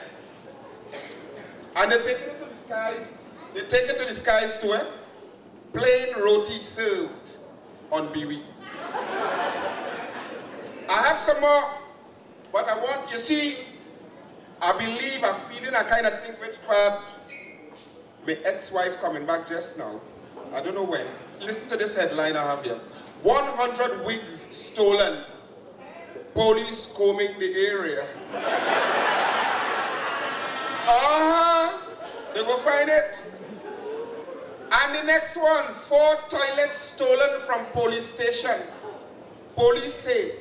And they take it to the skies. They take it to the skies too, eh? Plain roti served on Biwi. I have some more, but I want, you see, I believe I'm feeling a kind of thing which part my ex-wife coming back just now. I don't know when. Listen to this headline I have here. 100 wigs stolen. Police combing the area. They go find it. And the next one, 4 toilets stolen from police station. Police say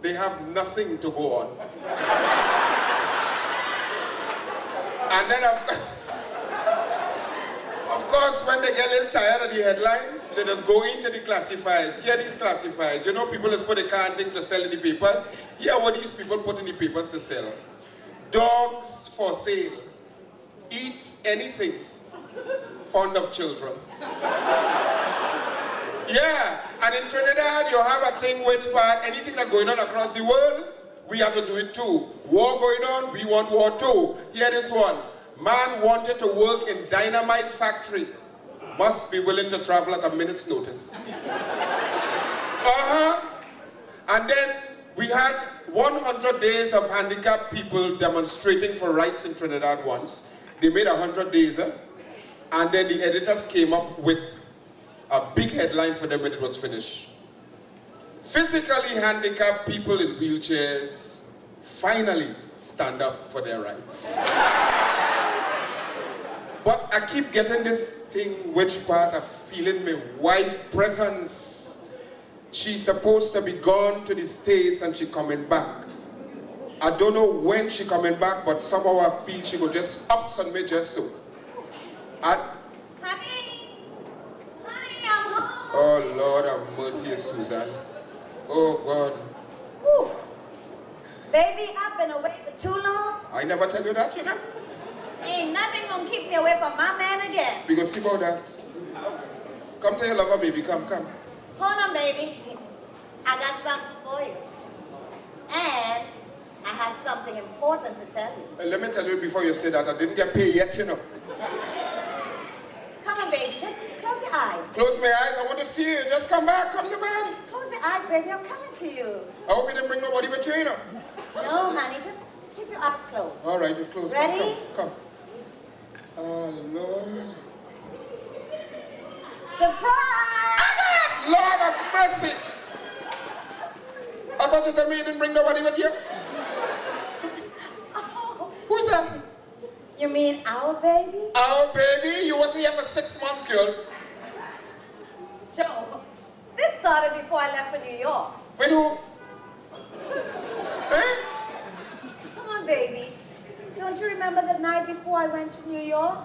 they have nothing to go on. And then of course, when they get a little tired of the headlines, they just go into the classifieds. Here these classifieds. You know, people just put a can't think to sell in the papers. Here what these people put in the papers to sell. Dogs for sale. Eats anything. Fond of children. Yeah, and in Trinidad, you have a thing which part, anything that's going on across the world, we have to do it too. War going on, we want war too. Here this one. Man wanted to work in dynamite factory. Must be willing to travel at a minute's notice. And then we had 100 days of handicapped people demonstrating for rights in Trinidad once. They made 100 days, and then the editors came up with a big headline for them when it was finished. Physically handicapped people in wheelchairs finally stand up for their rights. But I keep getting this thing, which part of feeling my wife's presence. She's supposed to be gone to the States and she coming back. I don't know when she coming back, but somehow I feel she go just ups on me just so. Honey, I'm home. Oh Lord have mercy, Susan. Oh God. Whew. Baby, I've been away for too long. I never tell you that, you know. Ain't nothing gonna keep me away from my man again. Because see about that. Come to your lover, baby. Come, come. Hold on, baby. I got something for you. And I have something important to tell you. Let me tell you before you say that, I didn't get paid yet, you know. Come on, baby, just close your eyes. Close my eyes, I want to see you. Just come back, come to man. Close your eyes, baby, I'm coming to you. I hope you didn't bring nobody with you, you know. No, honey, just keep your eyes closed. All right, you're close. Ready? Come. Oh, Lord. Surprise! Lord of mercy. I thought you told me you didn't bring nobody with you. Oh. Who's that? You mean our baby? Our baby? You wasn't here for 6 months, girl. Joe, this started before I left for New York. With who? Eh? Come on, baby. Don't you remember the night before I went to New York?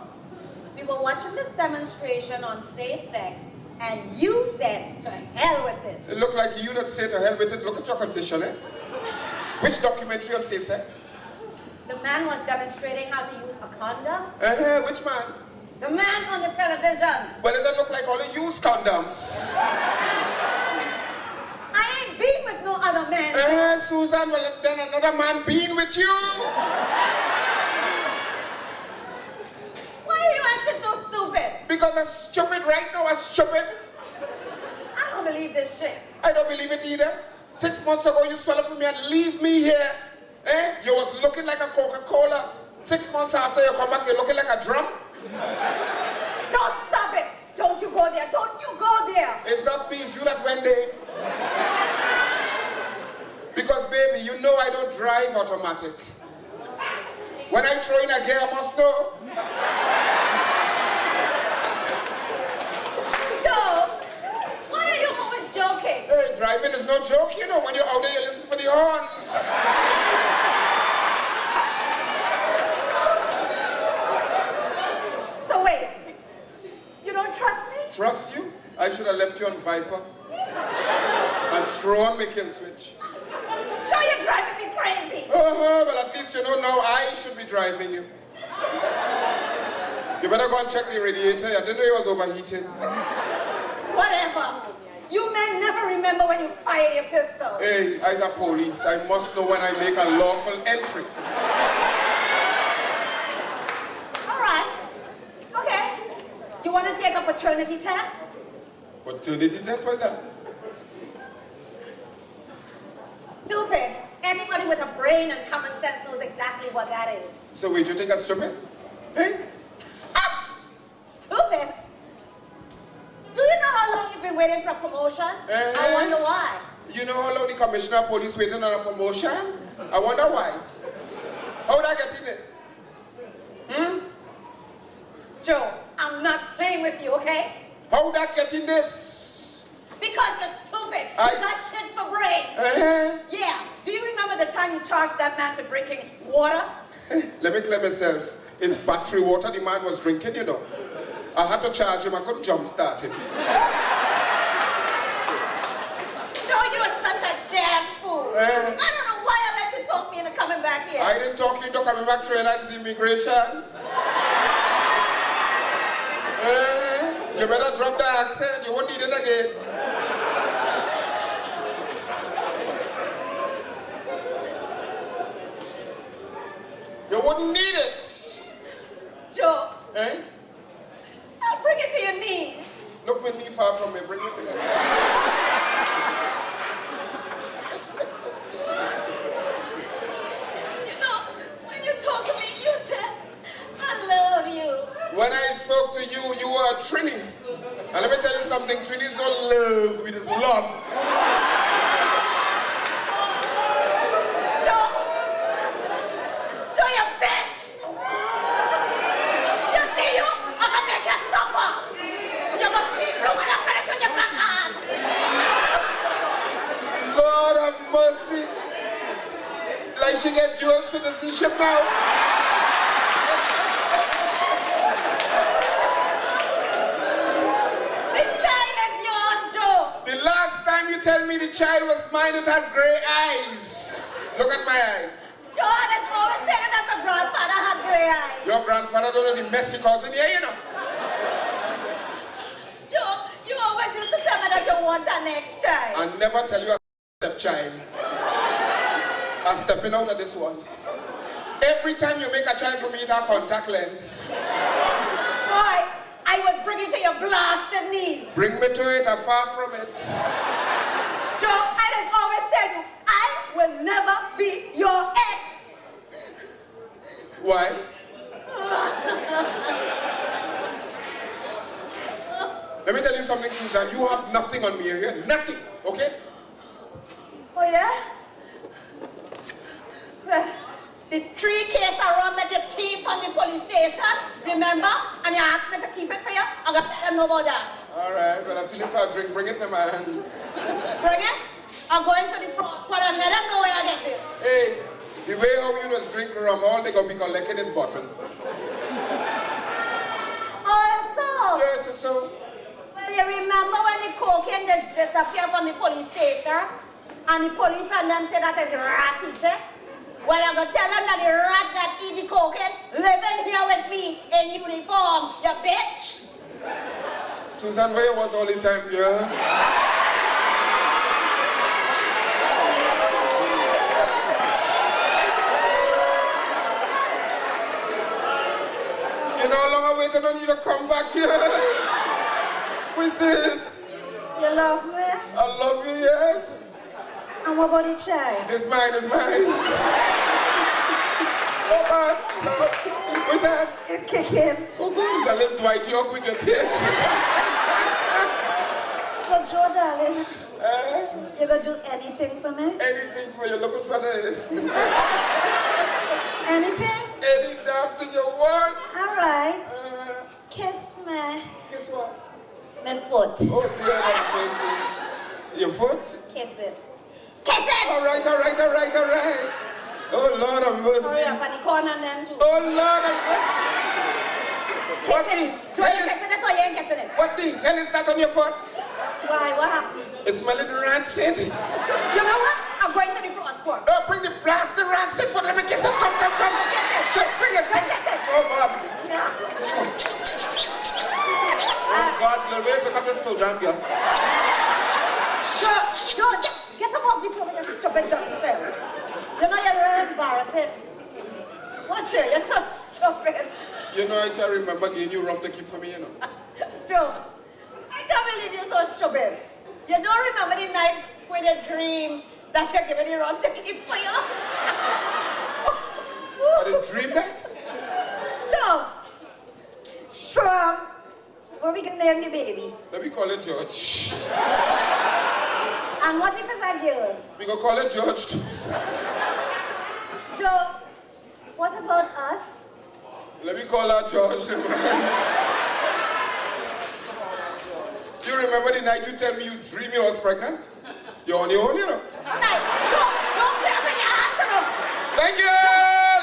We were watching this demonstration on safe sex, and you said, to hell with it. It looked like you that say to hell with it. Look at your condition, eh? Which documentary on safe sex? The man was demonstrating how to use a condom. Which man? The man on the television. Well, it doesn't look like all the used condoms. I ain't been with no other man. Susan, well, then another man being with you. Why are you acting so stupid? Because I'm stupid right now, I'm stupid. I don't believe this shit. I don't believe it either. 6 months ago, you stole it from me and leave me here. You was looking like a Coca-Cola. 6 months after you come back, you're looking like a drum. Don't stop it. Don't you go there. Don't you go there. It's not me, it's you that went there. Because, baby, you know I don't drive automatic. When I throw in a gear, I must know. Joe, why are you always joking? Hey, driving is no joke, you know. When you're out there, you listen for the horns. So wait, you don't trust me? Trust you? I should have left you on Viper and throw on my kill switch. Joe, you're driving me crazy. Well, at least you know now I should be driving you. You better go and check the radiator. I didn't know it was overheating. Whatever. You men never remember when you fire your pistol. Hey, as a police, I must know when I make a lawful entry. All right. Okay. You want to take a paternity test? Paternity test? What's that? Stupid. Anybody with a brain and common sense knows exactly what that is. So wait, you think I'm stupid? Hey? Stupid? Do you know how long you've been waiting for a promotion? I wonder why. You know how long the commissioner of police waiting on a promotion? I wonder why. How would I get in this? Joe, I'm not playing with you, okay? How would I get in this? Because you're stupid. You got shit for brains. Yeah. Do you remember the time you charged that man for drinking water? Let me clear myself. It's battery water the man was drinking, you know. I had to charge him, I couldn't jumpstart him. Joe, you are such a damn fool. I don't know why I let you talk me into coming back here. I didn't talk you into coming back to United immigration. You better drop the accent, you won't need it again. You wouldn't need it. Joe. I'll bring it to your knees. Look my knee far from me, bring it to me. You know, when you talk to me, you said, I love you. When I spoke to you, you were a Trini. And let me tell you something, Trini's not love, it is love. Lord have mercy. Like she get dual citizenship now. The child is yours, Joe. The last time you tell me the child was mine, it had gray eyes. Look at my eye. Joe has always said that my grandfather had gray eyes. Your grandfather don't know the messy cousin here, you know. Joe, you always used to tell me that you want an next child. I never tell you a stepchild. I'm stepping out of this one. Every time you make a child for me that contact lens. Boy, I would bring it to your blasted knees. Bring me to it, I'm far from it. Joe, I just always tell you, I will never be your ex. Why? Let me tell you something, Susan. You have nothing on me here. Nothing, okay? Oh, yeah? Well, the 3 cases around that you keep on the police station, remember? And you asked me to keep it for you? I'm going to let them know about that. All right, well, I feel if I drink, bring it to my hand. Bring it? I'm going to the fraud squad and let them know where I get it. Hey, the way how you was drinking rum, all they gonna be collecting his bottle. Oh, so? Yes, so. Well, you remember when the cocaine disappeared from the police station? And the police and them said that is rat eating? Well, I'm gonna tell them that the rat that eat the cocaine living here with me in uniform, you bitch! Susan, where you was all the time, girl? You know how long I waited on you to come back here? Who is this? You love me? I love you, yes. And what about the child? It's mine, it's mine. Oh, God, no. Who's that? You kick him. Oh, God, it's a little Dwight York we get here. So, Joe, darling, you gonna do anything for me? Anything for you. Look which one it is. Anything? Any damn thing you want. All right. Kiss me. Guess what? My foot. Oh, dear, have mercy. Your foot? Kiss it. Kiss it! All right, all right, all right, all right. Oh, Lord of mercy. Hurry up, and the corner and them too. Oh, Lord of mercy. What the Joe, you kissing it or you ain't kissing it? What the hell is that on your foot? Why? What happened? It's smelling rancid. You know what? I'm going to the front sport. Oh, bring the blasted rancid foot. Let me kiss it. Come, come, come. Sure, bring it, bring it. Oh, Bob. Oh, God, Louie, become a still jam, girl. Joe, get up off the floor with your stupid dirty self. You know you're really embarrassing. Watch you, you're so stupid. You know, I can't remember getting you rum to keep for me, you know. Joe, I can't believe you're so stupid. You don't remember the night when you dream that you're giving the rum to keep for you? I didn't dream that. Joe, so, what we can name the baby? Let me call it George. And what if it's a girl? We gonna call it George too. Joe, what about us? Let me call her George. You remember the night you tell me you dream you was pregnant? You're on your own, you know. Hey, Joe, don't play with your ass enough. Thank you,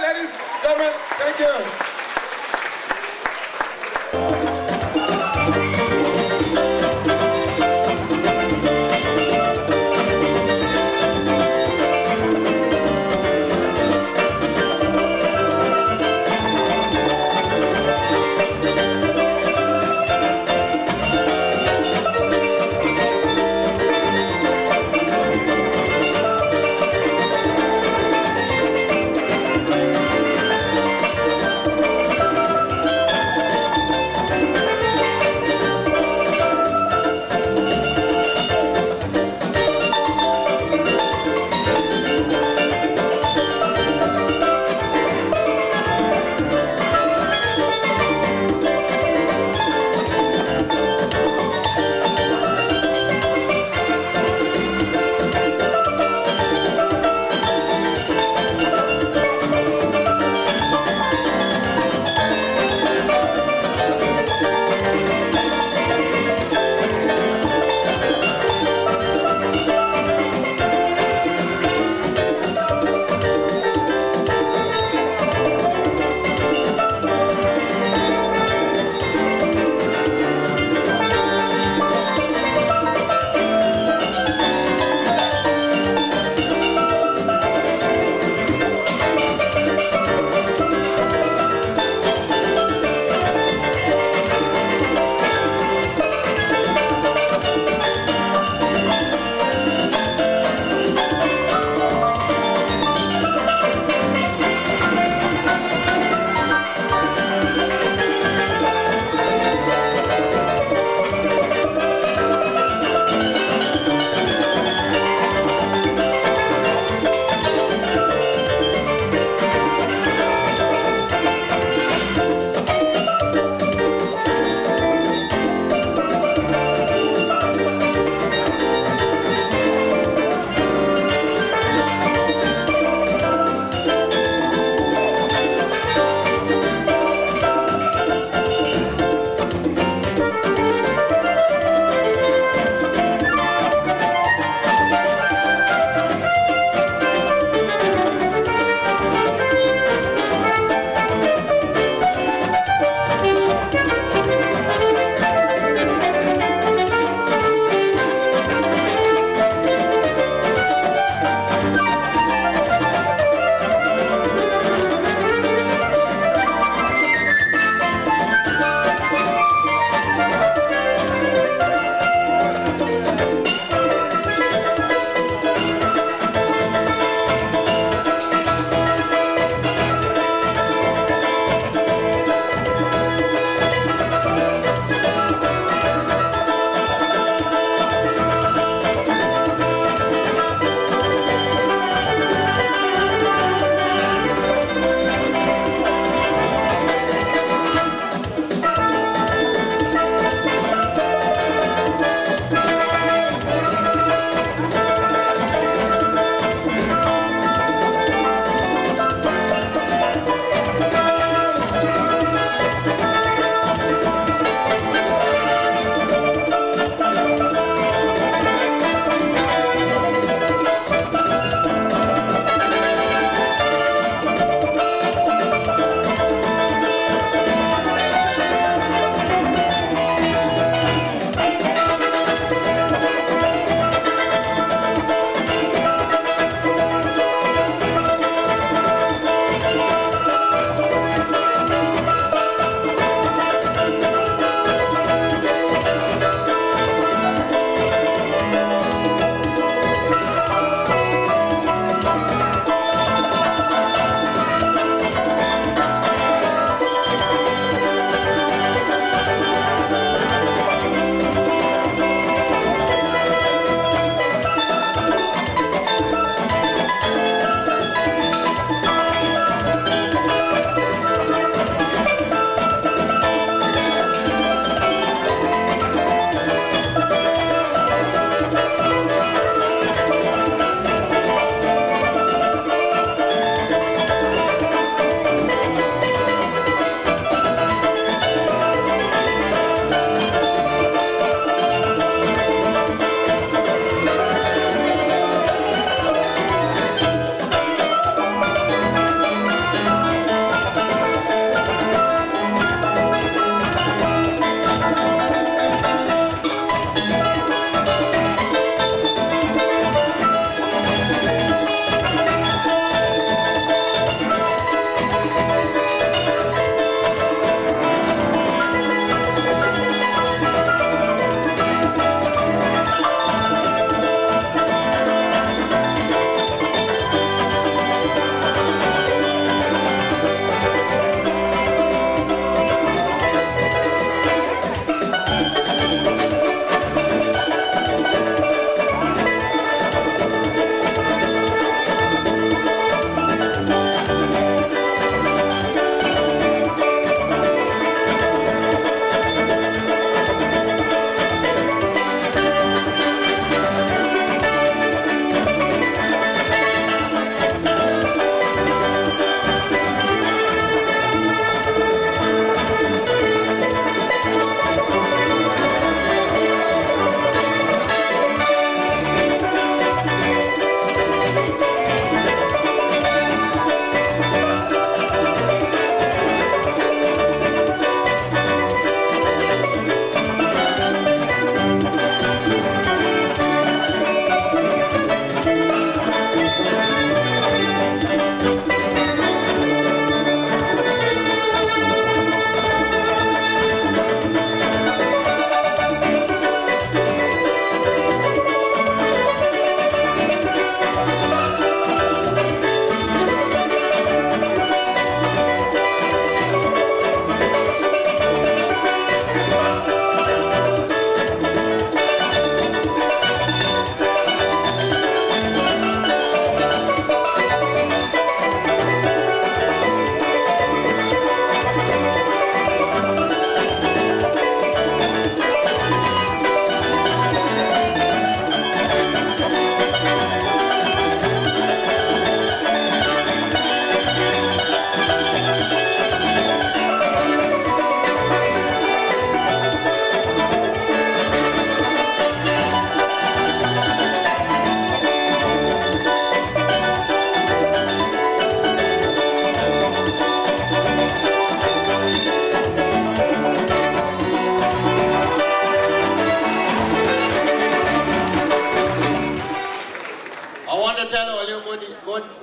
ladies and gentlemen. Thank you.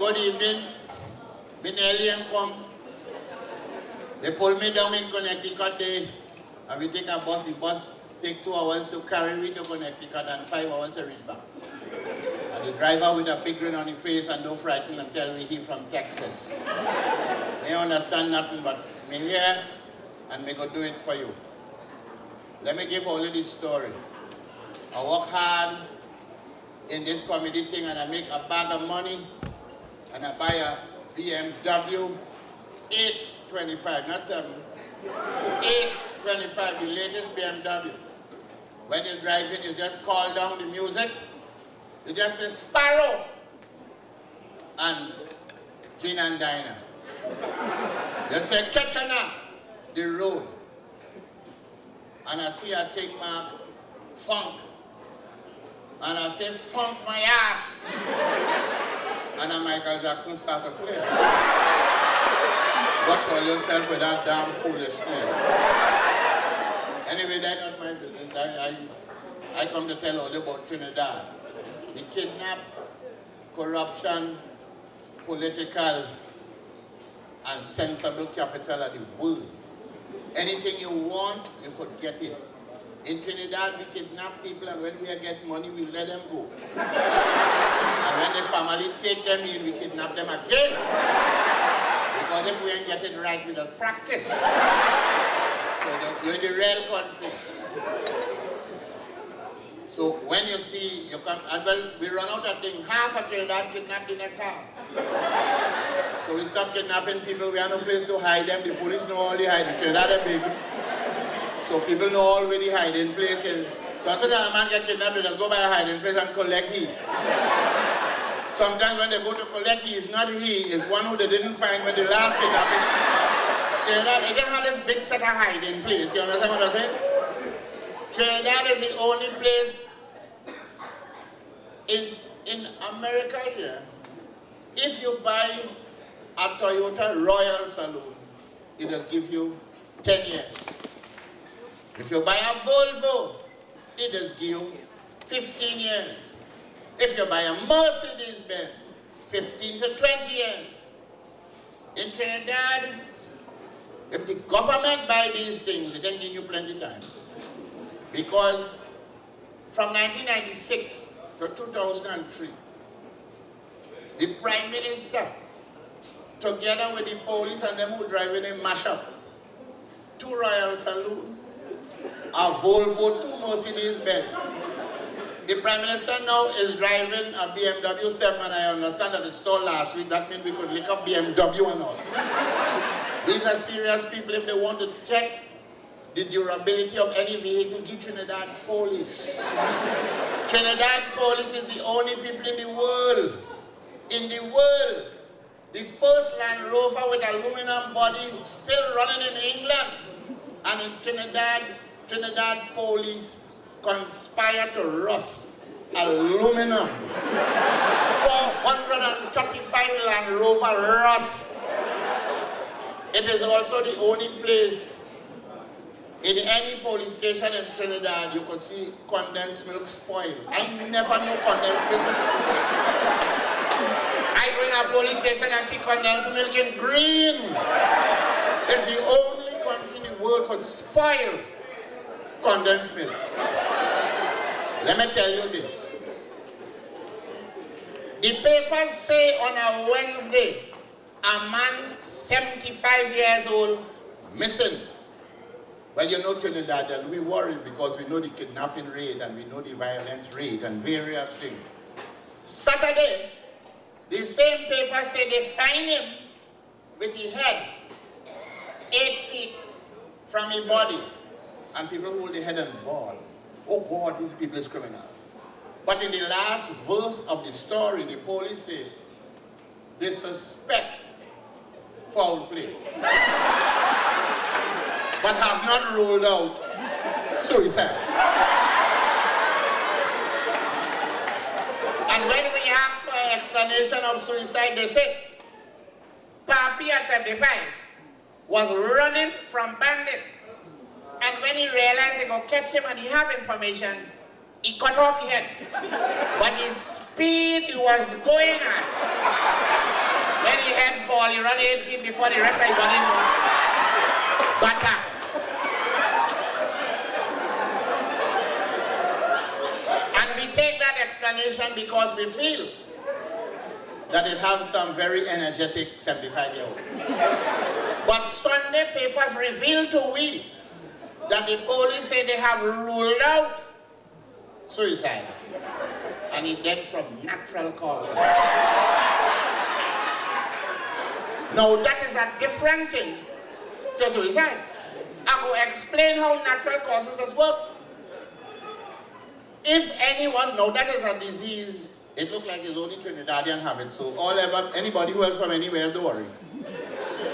Good evening. Been alien come. They pulled me down in Connecticut day, and we take a bus. The bus take 2 hours to carry me to Connecticut and 5 hours to reach back. And the driver with a big grin on his face and no frighten and tell me he from Texas. They understand nothing but me here and me go do it for you. Let me give all of this story. I work hard in this comedy thing and I make a bag of money and I buy a BMW 825, not 7. 825, the latest BMW. When you drive in, you just call down the music. You just say Sparrow and Gin and Diner. You say Kitchener, the road. And I see a thing mark funk. And I say funk my ass. And then Michael Jackson started to play. Watch all yourself with that damn foolishness. Anyway, that's not my business. I come to tell all about Trinidad. The kidnap, corruption, political, and sensible capital of the world. Anything you want, you could get it. In Trinidad, we kidnap people, and when we get money, we let them go. And when the family take them in, we kidnap them again. Because if we ain't get it right, we don't practice. So you're in the real country. So when you see, you come, and well, we run out of things. Half of Trinidad kidnap the next half. So we stop kidnapping people. We have no place to hide them. The police know all the hiding. Trinidad is big. So people know all where the hiding places. So as soon as a man gets kidnapped, they just go by a hiding place and collect he. Sometimes when they go to collect he, it's not he, it's one who they didn't find when the last kidnapping. Trinidad, they don't have this big set of hiding place. You understand what I'm saying? Trinidad is the only place in America here. If you buy a Toyota Royal Saloon, it will give you 10 years. If you buy a Volvo, it will give you 15 years. If you buy a Mercedes-Benz, 15 to 20 years. In Trinidad, if the government buy these things, it can give you plenty of time. Because from 1996 to 2003, the Prime Minister, together with the police and them who drive in a mashup, 2 Royal Saloon, a Volvo, 2 Mercedes-Benz. The Prime Minister now is driving a BMW 7, and I understand that it stalled last week. That means we could lick up BMW and all. These are serious people. If they want to check the durability of any vehicle, give Trinidad police. Trinidad police is the only people in the world, the first Land Rover with aluminum body still running in England. And in Trinidad police conspire to rust aluminum. 435 Land Rover rust. It is also the only place in any police station in Trinidad you could see condensed milk spoil. I never know condensed milk. I go in a police station and see condensed milk in green. It's the only country in the world could spoil condensed milk. Let me tell you this. The papers say on a Wednesday, a man 75 years old missing. Well, you know Trinidad, we worried because we know the kidnapping rate and we know the violence rate and various things. Saturday, the same paper say they find him with his head 8 feet from his body. And people hold their head and bawl. Oh God, these people is criminals. But in the last verse of the story, the police say they suspect foul play. But have not ruled out suicide. And when we ask for an explanation of suicide, they say, Papi at 75 was running from bandit. And when he realized they go catch him and he have information, he cut off his head. But the speed he was going at fall. He run 8 feet before the rest of the body knows. Buttocks. And we take that explanation because we feel that it has some very energetic 75-year-old. But Sunday papers reveal to we that the police say they have ruled out suicide. And he died from natural causes. Now that is a different thing to suicide. I will explain how natural causes does work. If anyone, now that is a disease, it looks like it's only Trinidadian have it, so anybody who else from anywhere, don't worry.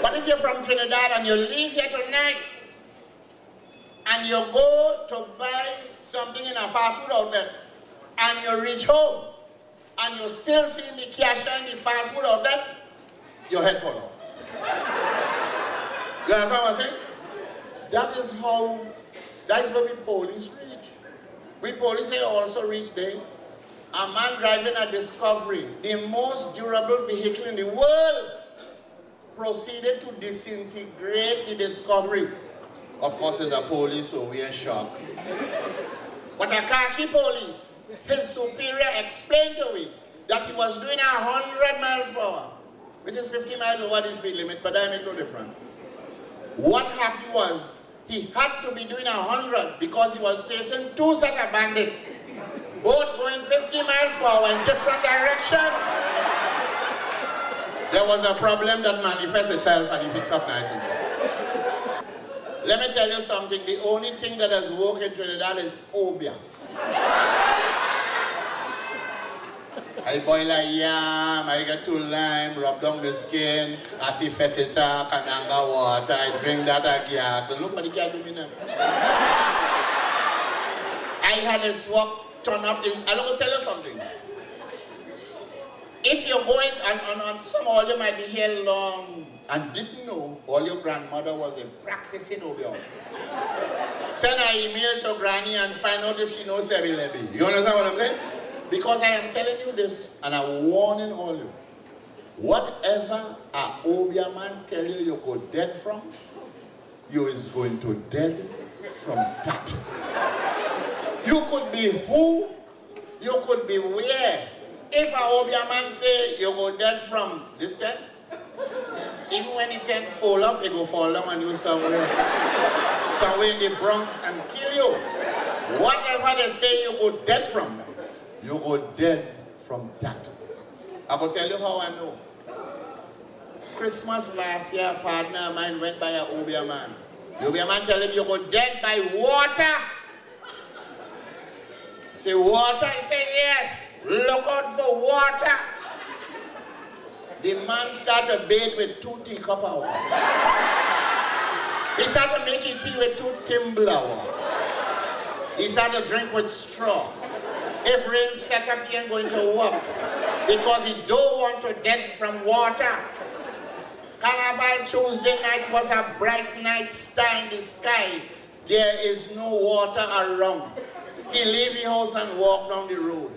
But if you're from Trinidad and you leave here tonight, and you go to buy something in a fast food outlet, and you reach home, and you're still seeing the cashier in the fast food outlet, your head fall off. You understand what I'm saying? That is where we police reach. We police also reach there. A man driving a Discovery, the most durable vehicle in the world, proceeded to disintegrate the Discovery. Of course, it's a police, so we are shocked. But a khaki police, his superior explained to me that he was doing 100 miles per hour, which is 50 miles over the speed limit, but that makes no difference. What happened was, he had to be doing 100 because he was chasing 2 sets of bandits, both going 50 miles per hour in different directions. There was a problem that manifests itself and he fixed up nice and so. Let me tell you something, the only thing that has worked in Trinidad is obia. I boil a yam, I get 2 lime, rub down the skin, I see fesita, kananga water, I drink that again. Nobody can do me now. I had this walk turn up in, I'm going to tell you something. If you're going, and some of you might be here long and didn't know all your grandmother was a practicing obia. Send an email to Granny and find out if she knows Sebi Lebi. You understand what I'm saying? Because I am telling you this and I'm warning all you. Whatever a obia man tell you you go dead from, you is going to dead from that. You could be who, you could be where. If a obia man say you go dead from this tent, even when the tent fall up, it go fall down on you somewhere in the Bronx and kill you. Whatever they say you go dead from, you go dead from that. I will tell you how I know. Christmas last year, a partner of mine went by an obia man. The obia man tell him you go dead by water. Say water, he say yes. Look out for water. The man started to bathe with 2 teacups of water. He started making tea with 2 tumbler water. He started to drink with straw. If rain set up, he ain't going to work because he don't want to dead from water. Carnival Tuesday night was a bright night star in the sky. There is no water around. He leave the house and walk down the road.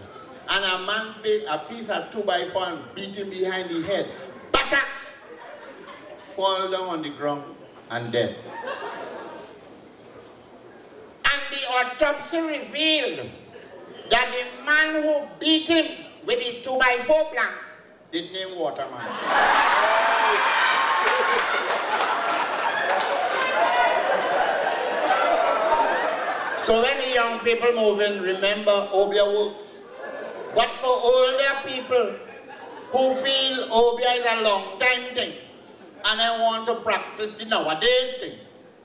And a man take a piece of 2x4 and beat him behind the head. Buttocks! Fall down on the ground and dead. And the autopsy revealed that the man who beat him with the 2x4 plank did name Waterman. So when the young people move in, remember obia works. But for older people who feel obia is a long time thing and I want to practice the nowadays thing,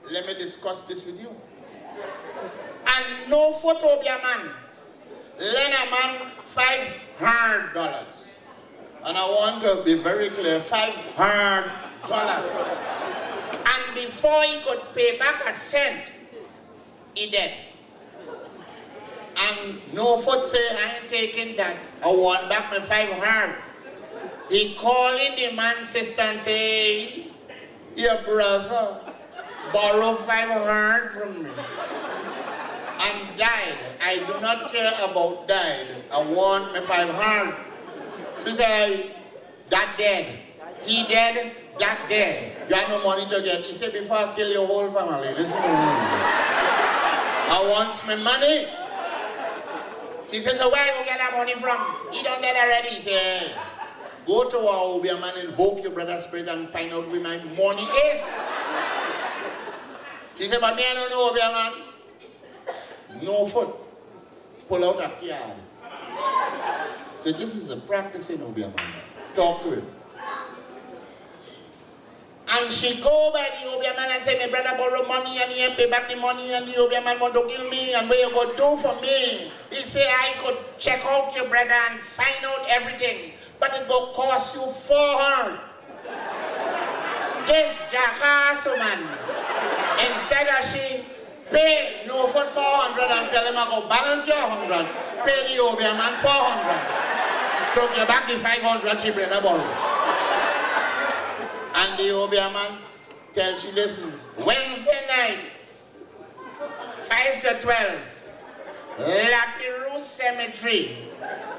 let me discuss this with you. And no photobia man lend a man $500. And I want to be very clear, $500. And before he could pay back a cent, he dead. And no foot say, I ain't taking that. I want back my $500. He calling the man's sister and say, your brother borrowed $500 from me and died. I do not care about died. I want my $500. She said, that dead. He dead, that dead. You have no money to get. He said, before I kill your whole family, listen to me. I want my money. She said, so where you get that money from? He done that already. He said, go to our Obia man, invoke your brother's spirit and find out where my money is. She said, but me I don't know Obia man. No foot. Pull out a card. So this is a practice in Obia man. Talk to him. And she go by the Obia man and say, my brother borrow money and he pay back the money and the Obia man want to kill me and what you go do for me? He say, I could check out your brother and find out everything, but it go cost you 400. This jackass man, instead of she pay no for 400 and tell him I go balance your 100, pay the Obia man 400. Took you back the 500 she brother borrow. And the Obia man tells she, listen, Wednesday night, 5 to 12, Learie Cemetery,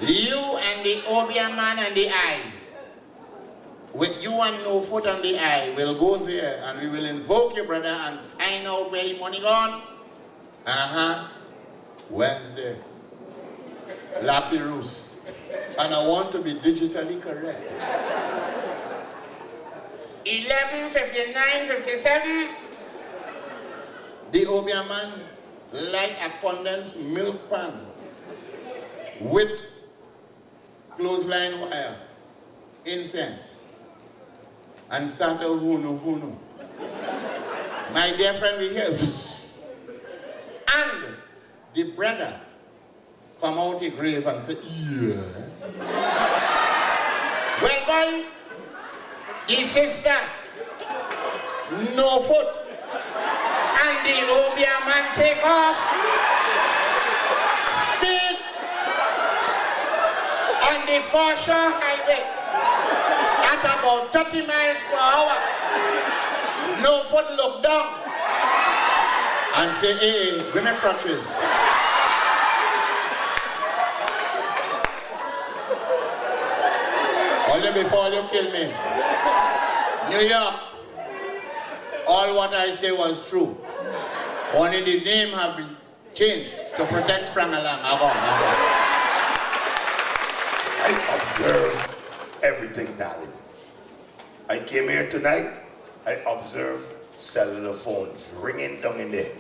you and the Obia man and the I, with you and no foot on the I, will go there and we will invoke your brother and find out where his money gone. Wednesday, Learie. And I want to be digitally correct. 11:59:57. The Obia man light a condensed milk pan with clothesline wire, incense, and start a hunu. My dear friend, we hear this. And the brother come out the grave and say, yes. Well, boy, the sister, no foot, and the Obia man take off, speed on the foreshore highway at about 30 miles per hour. No foot look down and say, hey, women crutches. Only before you kill me. New York, all what I say was true. Only the name have been changed to protect Sprang-A-Lang. I observe everything, darling. I came here tonight, I observed cellular phones ringing down in there.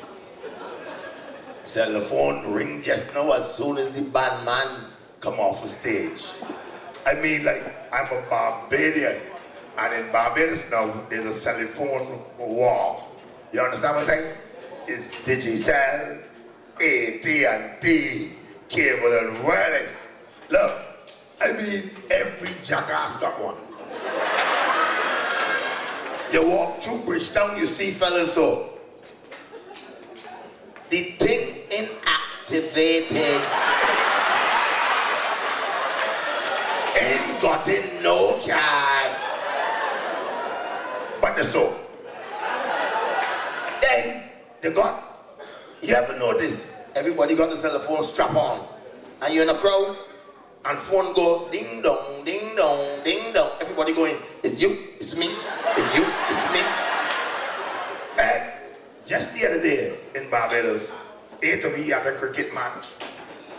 Cellular phone ring just now as soon as the band man come off the stage. I mean, like, I'm a Barbadian. And in Barbados now, there's a cell phone war. You understand what I'm saying? It's Digicel, AT&T, cable and wireless. Look, I mean, every jackass got one. You walk through Bridgetown, you see fellas so. The thing inactivated. Ain't got in no card. But the so. Then they got, you ever notice, everybody got the cell phone strap on. And you're in a crowd, and phone go ding dong, ding dong, ding dong. Everybody going, it's you, it's me, it's you, it's me. And just the other day in Barbados, we had a cricket match.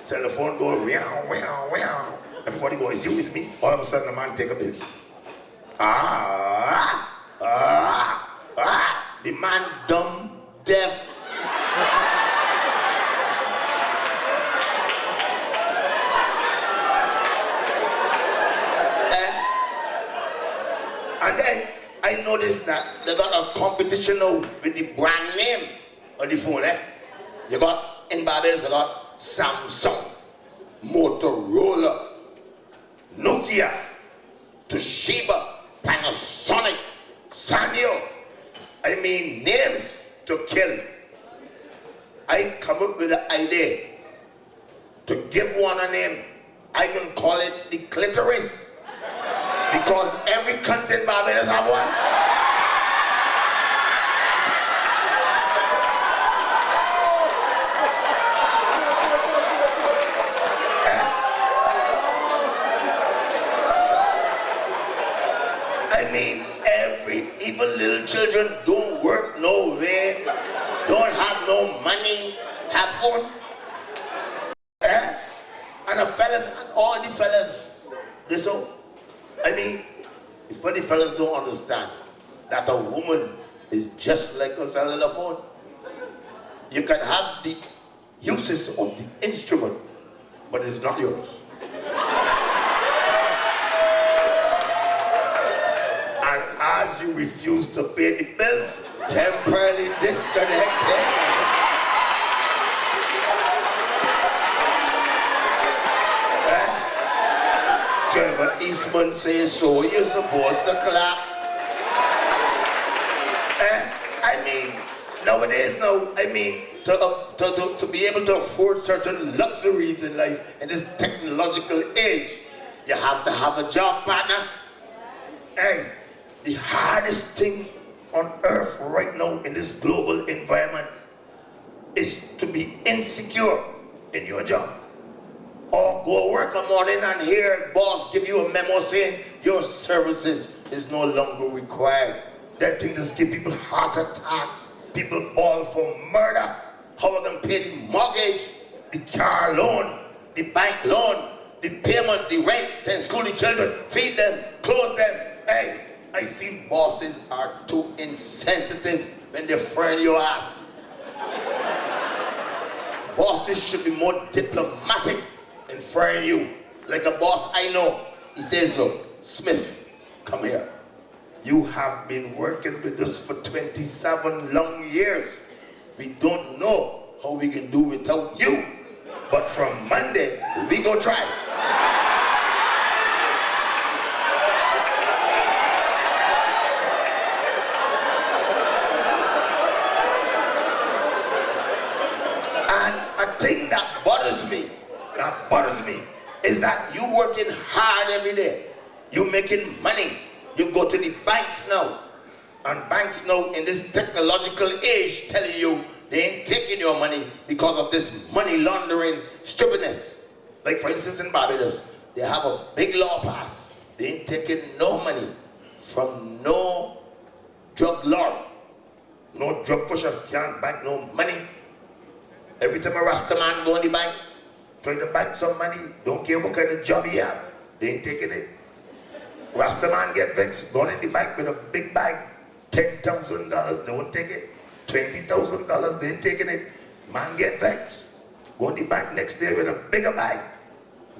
Telephone go, meow, meow, meow. Everybody go, it's you, it's me. All of a sudden the man take a piss. The man dumb, deaf. And then I noticed that they got a competition now with the brand name of the phone. You got, in Barbados, they got Samsung, Motorola, Nokia, Toshiba, Panasonic, Sanyo. I mean, names to kill. I come up with an idea to give one a name. I can call it the clitoris. Because every country in Barbados have one. I children don't work no way, don't have no money, have fun. And the fellas, and all the fellas, they so, I mean, if the fellas don't understand that a woman is just like a cellular phone, you can have the uses of the instrument, but it's not yours. And as you refuse to pay the bills, temporarily disconnected. Trevor Eastmond says so, you're supposed to clap. I mean, nowadays now, I mean, to be able to afford certain luxuries in life in this technological age, you have to have a job, partner. Hey, the hardest thing on earth right now in this global environment is to be insecure in your job. Or go work a morning and hear boss give you a memo saying your services is no longer required. That thing just give people heart attack. People all for murder. How are they going to pay the mortgage, the car loan, the bank loan, the payment, the rent, send school the children, feed them, clothe them. Hey, I feel bosses are too insensitive when they friend your ass. Bosses should be more diplomatic in frying you. Like a boss I know, he says, look, Smith, come here. You have been working with us for 27 long years. We don't know how we can do without you. But from Monday, we go try. And a thing that bothers me, is that you working hard every day. You making money. You go to the banks now. And banks now in this technological age telling you they ain't taking your money because of this money laundering stupidness. Like for instance in Barbados, they have a big law passed. They ain't taking no money from no drug lord. No drug pusher can't bank no money. Every time a Rasta man go in the bank, try to bank some money, don't care what kind of job he have, they ain't taking it. Rasta man get vexed, going in the bank with a big bag, $10,000, they won't take it. $20,000, they ain't taking it. Man get vexed, go in the bank next day with a bigger bag,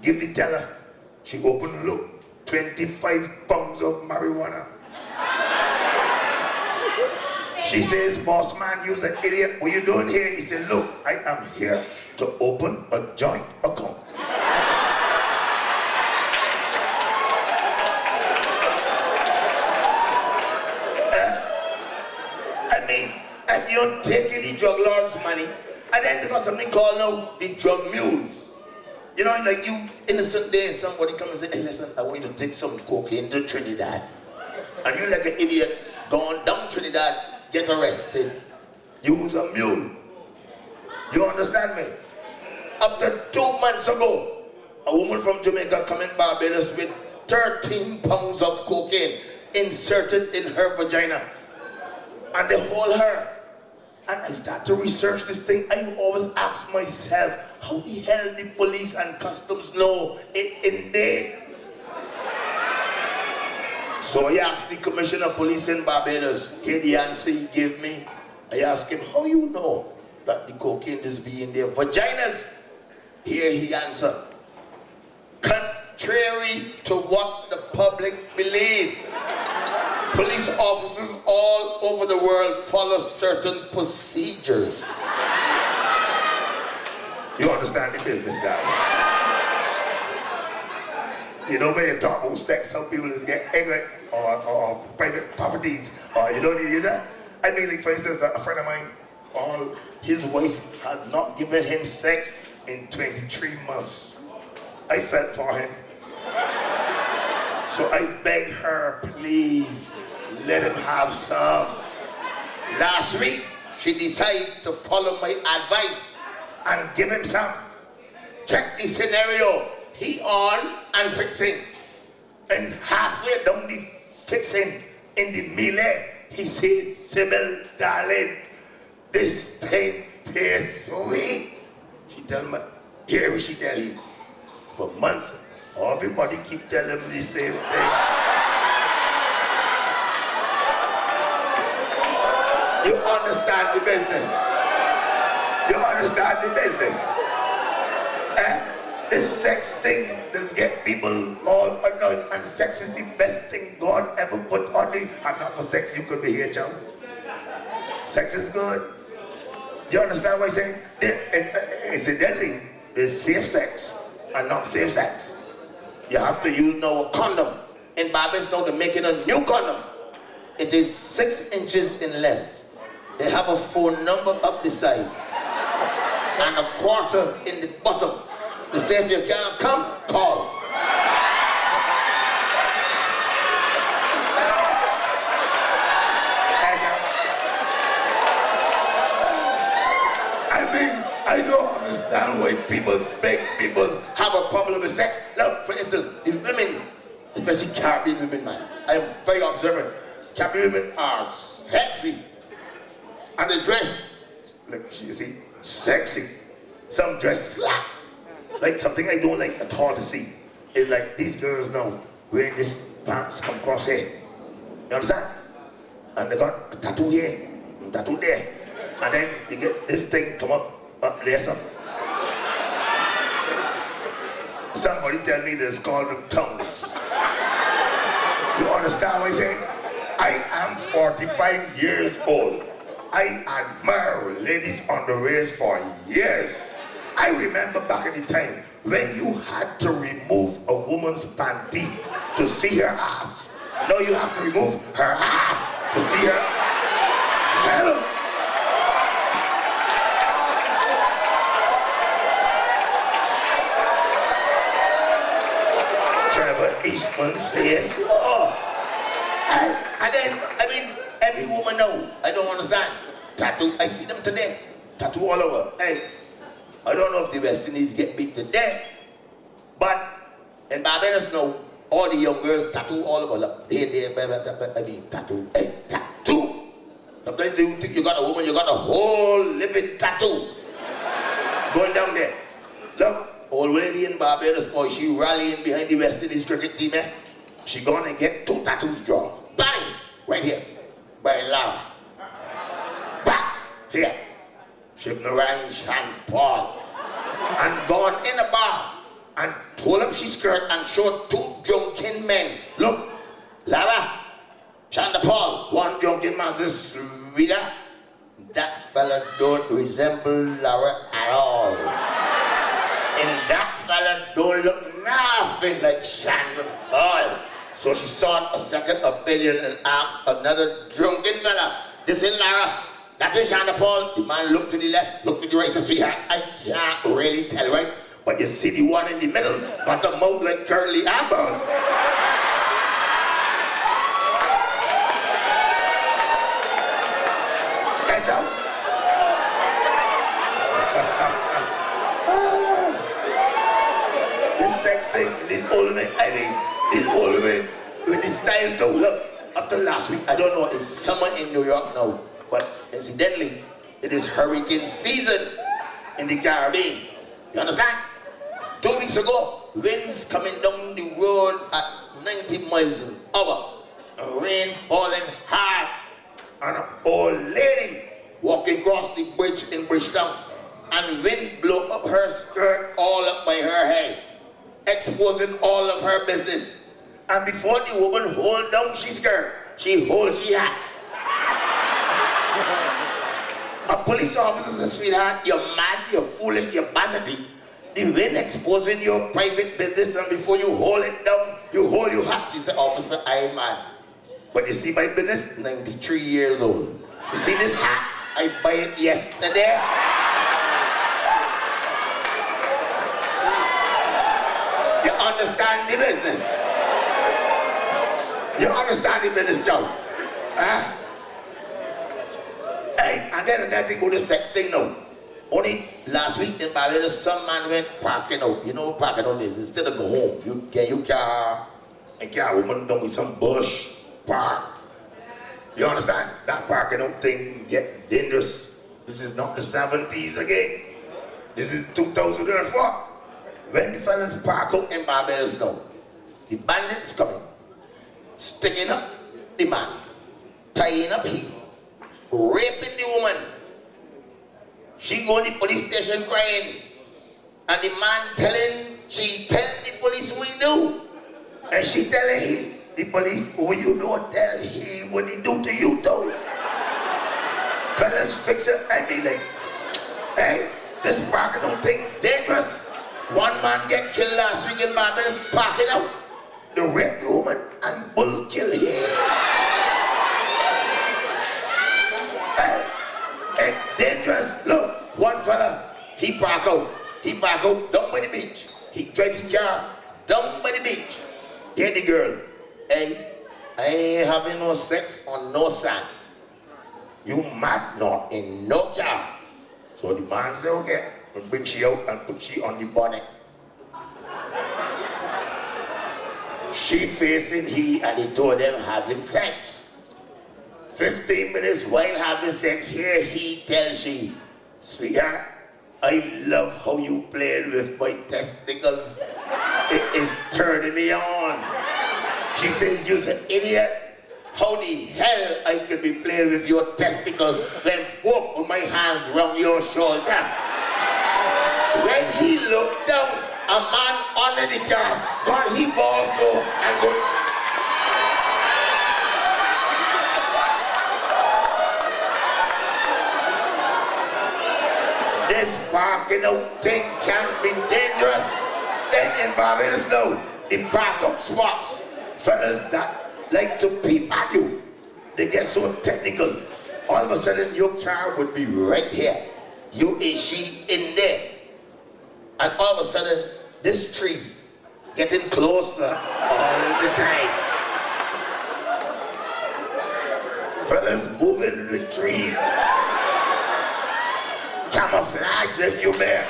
give the teller, she open look, 25 pounds of marijuana. She says, boss man, you're an idiot, what you doing here? He said, look, I am here to open a joint account. I mean, if you're taking the drug lord's money, and then they got something called now the drug mules. You know, like you, innocent day, somebody come and say, hey, listen, I want you to take some cocaine to Trinidad. And you like an idiot, gone down Trinidad, get arrested. Use a mule. You understand me? Up to 2 months ago, a woman from Jamaica come in Barbados with 13 pounds of cocaine inserted in her vagina. And they hold her. And I start to research this thing. I always ask myself, how the hell the police and customs know it in there? So I asked the commissioner of police in Barbados. Here the answer he gave me. I asked him, how you know that the cocaine is being their vaginas? Here he answered, contrary to what the public believe, police officers all over the world follow certain procedures. You understand the business now? You know when you talk about sex, some people just get ignorant or private properties, or you don't need that. I mean, like for instance, a friend of mine, his wife had not given him sex in 23 months. I felt for him. So I begged her, please, let him have some. Last week, she decided to follow my advice and give him some. Check the scenario. He on and fixing. And halfway down the fixing, in the melee, he said, Sybil, darling, this thing tastes sweet. She tell me, here she tell you, for months, everybody keep telling me the same thing. You understand the business. You understand the business. This sex thing does get people all annoyed, and sex is the best thing God ever put on me. And not for sex, you could be here, child. Sex is good. You understand what I'm saying? Incidentally, there's safe sex and not safe sex. You have to use now a condom. In Barbados now they're making a new condom. It is 6 inches in length. They have a phone number up the side and a quarter in the bottom. They say if you can't come, call. I don't understand why big people have a problem with sex. Look, for instance, the women, especially Caribbean women, man, I am very observant. Caribbean women are sexy. And they dress, like, you see, sexy. Some dress slap. Like something I don't like at all to see. It's like these girls now wearing this pants come across here. You understand? And they got a tattoo here, and tattoo there. And then you get this thing come up there, son. Somebody tell me this called them tongues. You understand what I'm saying? I am 45 years old. I admire ladies on the race for years. I remember back in the time when you had to remove a woman's panty to see her ass. Now you have to remove her ass to see her. Hello. Trevor Eastmond says, oh. And then, I mean, every woman know. I don't understand. Tattoo, I see them today. Tattoo all over. Hey, I don't know if the West Indies get beat to death, but in Barbados now, all the young girls tattoo all over. Look, I mean, tattoo. Hey, tattoo. Sometimes you think you got a woman, you got a whole living tattoo going down there. Look, old lady in Barbados, boy, she rallying behind the West Indies cricket team, eh? She gonna and get 2 tattoos drawn. Bang! Right here. By Lara. Back here. Sprang-A-Lang and Paul. And gone in a bar and pull up she skirt and showed 2 drunken men. Look, Lara, Chanda Paul, one drunken man says, sweetheart, that fella don't resemble Lara at all. And that fella don't look nothing like Chanda Paul. So she sought a second opinion and asked another drunken fella, this is Lara, that is Chanda Paul. The man looked to the left, looked to the right, said, sweetheart, I can't really tell, right? But you see the one in the middle, got the mouth like curly apples. Catch out. This sex thing, these old men, I mean, these old women with this style too. Look, after last week, I don't know, it's summer in New York now, but incidentally, it is hurricane season in the Caribbean. You understand? 2 weeks ago, winds coming down the road at 90 miles an hour, and rain falling hard, and an old lady walking across the bridge in Bridgetown, and wind blow up her skirt all up by her head, exposing all of her business. And before the woman hold down she skirt, she hold she hat. A police officer says, sweetheart, you're mad, you're foolish, you're basity. The wind exposing your private business, and before you hold it down, you hold your hat. She said, officer, I ain't mad. But you see my business? 93 years old. You see this hat? I buy it yesterday. You understand the business? You understand the business, Joe? Huh? Hey, and then another thing with the sex thing now. Only last week in Barbados, some man went parking out. You know what parking out is? Instead of go home, you carry a woman down with some bush, park. You understand? That parking out thing get dangerous. This is not the 70s again. This is 2004. When the fellas park out in Barbados now, the bandits coming, sticking up the man, tying up him, raping the woman. She go to the police station crying, and the man she tell the police what he do, and she telling him, the police, oh, you don't tell him what he do to you though. Fellas fix it and be like, hey, this parking out thing dangerous. One man get killed last week in Barbados parking out. The raped woman and bull kill him. Hey, dangerous. Look, one fella, he park out down by the beach. He drive his car down by the beach. Then the girl, hey, I ain't having no sex on no sand. You mad not in no car. So the man said, okay, we'll bring she out and put she on the bonnet. She facing he and he told them having sex. 15 minutes while having sex, here he tells she, sweetheart, I love how you played with my testicles. It is turning me on. She says, you're an idiot. How the hell I can be playing with your testicles when both of my hands round your shoulder? When he looked down, a man under the car got his balls so and go. This parking out thing can be dangerous. Then in Barbados now, the park up spots, fellas that like to peep at you. They get so technical. All of a sudden your car would be right here. You and she in there. And all of a sudden, this tree getting closer all the time. Fellas moving with trees. Camouflage if you may.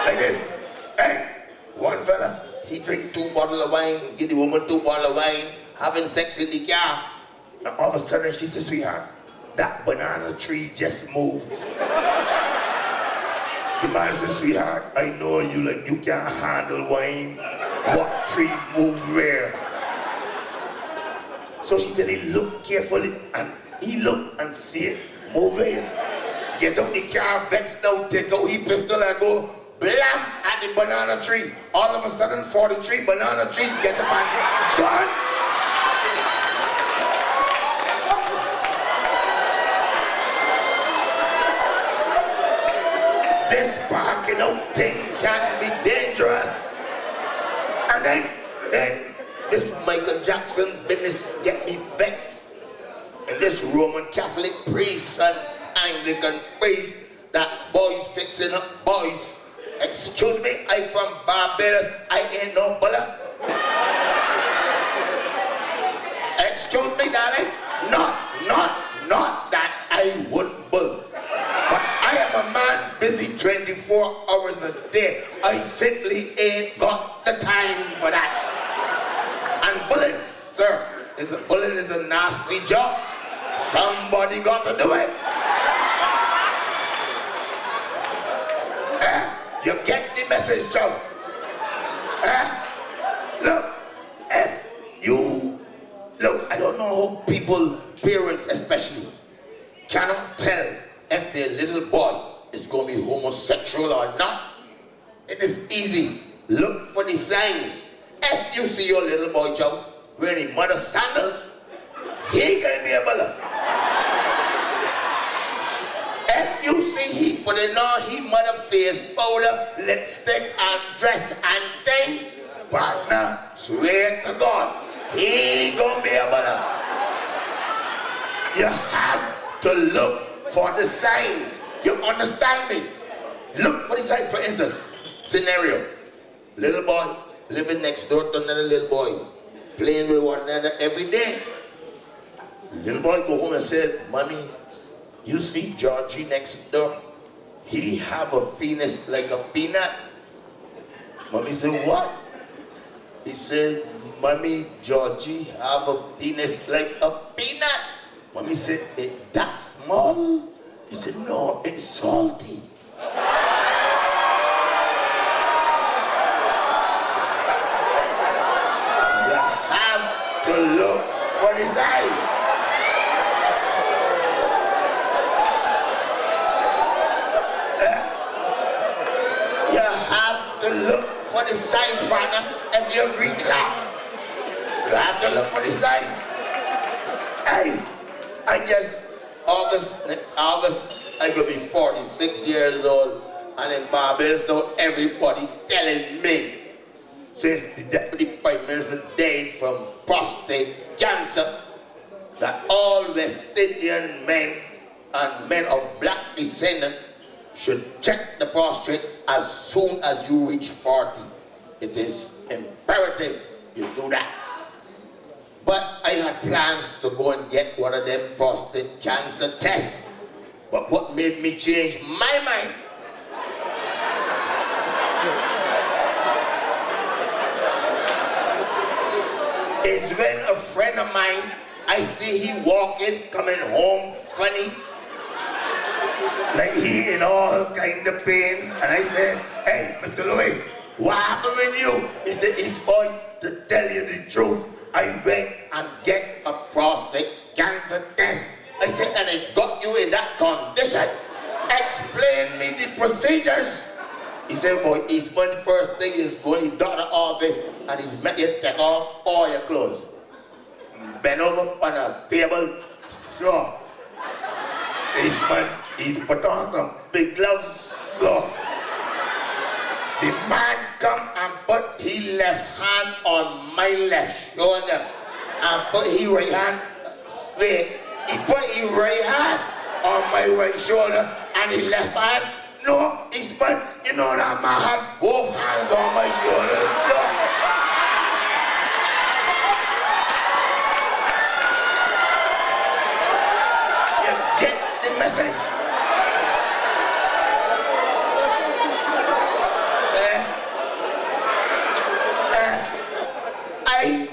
Like this. Hey, one fella, he drink 2 bottles of wine, give the woman 2 bottles of wine, having sex in the car. And all of a sudden she says, sweetheart, that banana tree just moved. The man says, sweetheart, I know you can't handle wine. What tree moved where? So she said, he looked carefully, and he looked and see it moving. Get up the car, vexed now, take out his pistol and go blam at the banana tree. All of a sudden, 43 banana trees get up and gone. This parking out thing can be dangerous. And then this Michael Jackson business get me vexed. And this Roman Catholic priest and Anglican priest that boys fixing up boys. Excuse me, I from Barbados, I ain't no buller. Excuse me, darling, not that I wouldn't bull. But I am a man busy 24 hours a day. I simply ain't got the time for that. And bullying, sir, bullying is a nasty job. Somebody got to do it. You get the message, Joe. Look, I don't know how people, parents especially, cannot tell if their little boy is going to be homosexual or not. It is easy. Look for the signs. If you see your little boy, Joe, wearing mother sandals, he gonna be a buller. If you see he putting on his mother face powder, lipstick and dress and thing, partner, swear to God, he gonna be a buller. You have to look for the signs. You understand me? Look for the signs. For instance, scenario, little boy living next door to another little boy, playing with one another every day. Little boy go home and said, Mommy, you see Georgie next door? He have a penis like a peanut. Mommy said, what? He said, Mommy, Georgie have a penis like a peanut. Mommy said, that's small? He said, no, it's salty. You have to look for the size. You have to look for the size, partner. If you agree, clap. You have to look for the size. Hey, August, I could be 46 years old, and in Barbados now everybody telling me, since the Deputy Prime Minister died from prostate cancer, that all West Indian men and men of black descent should check the prostate as soon as you reach 40. It is imperative you do that. But I had plans to go and get one of them prostate cancer tests. But what made me change my mind is when a friend of mine, I see he walking, coming home funny, like he in all kind of pains, and I said, hey, Mr. Louis, what happened with you? He said, Eastmond, to tell you the truth, I went and get a prostate cancer test. I said, and it got you in that condition. Explain me the procedures. He said, boy, Eastmond, first thing is going to the doctor's office and he's met you take off all your clothes. Bend over on a table, so. Eastmond, he's put on some big gloves, so. The man come and put his left hand on my left shoulder and put his right hand, he put his right hand on my right shoulder and his left hand, no, Eastmond, you know that man had both hands on my shoulders, no. You get the message? I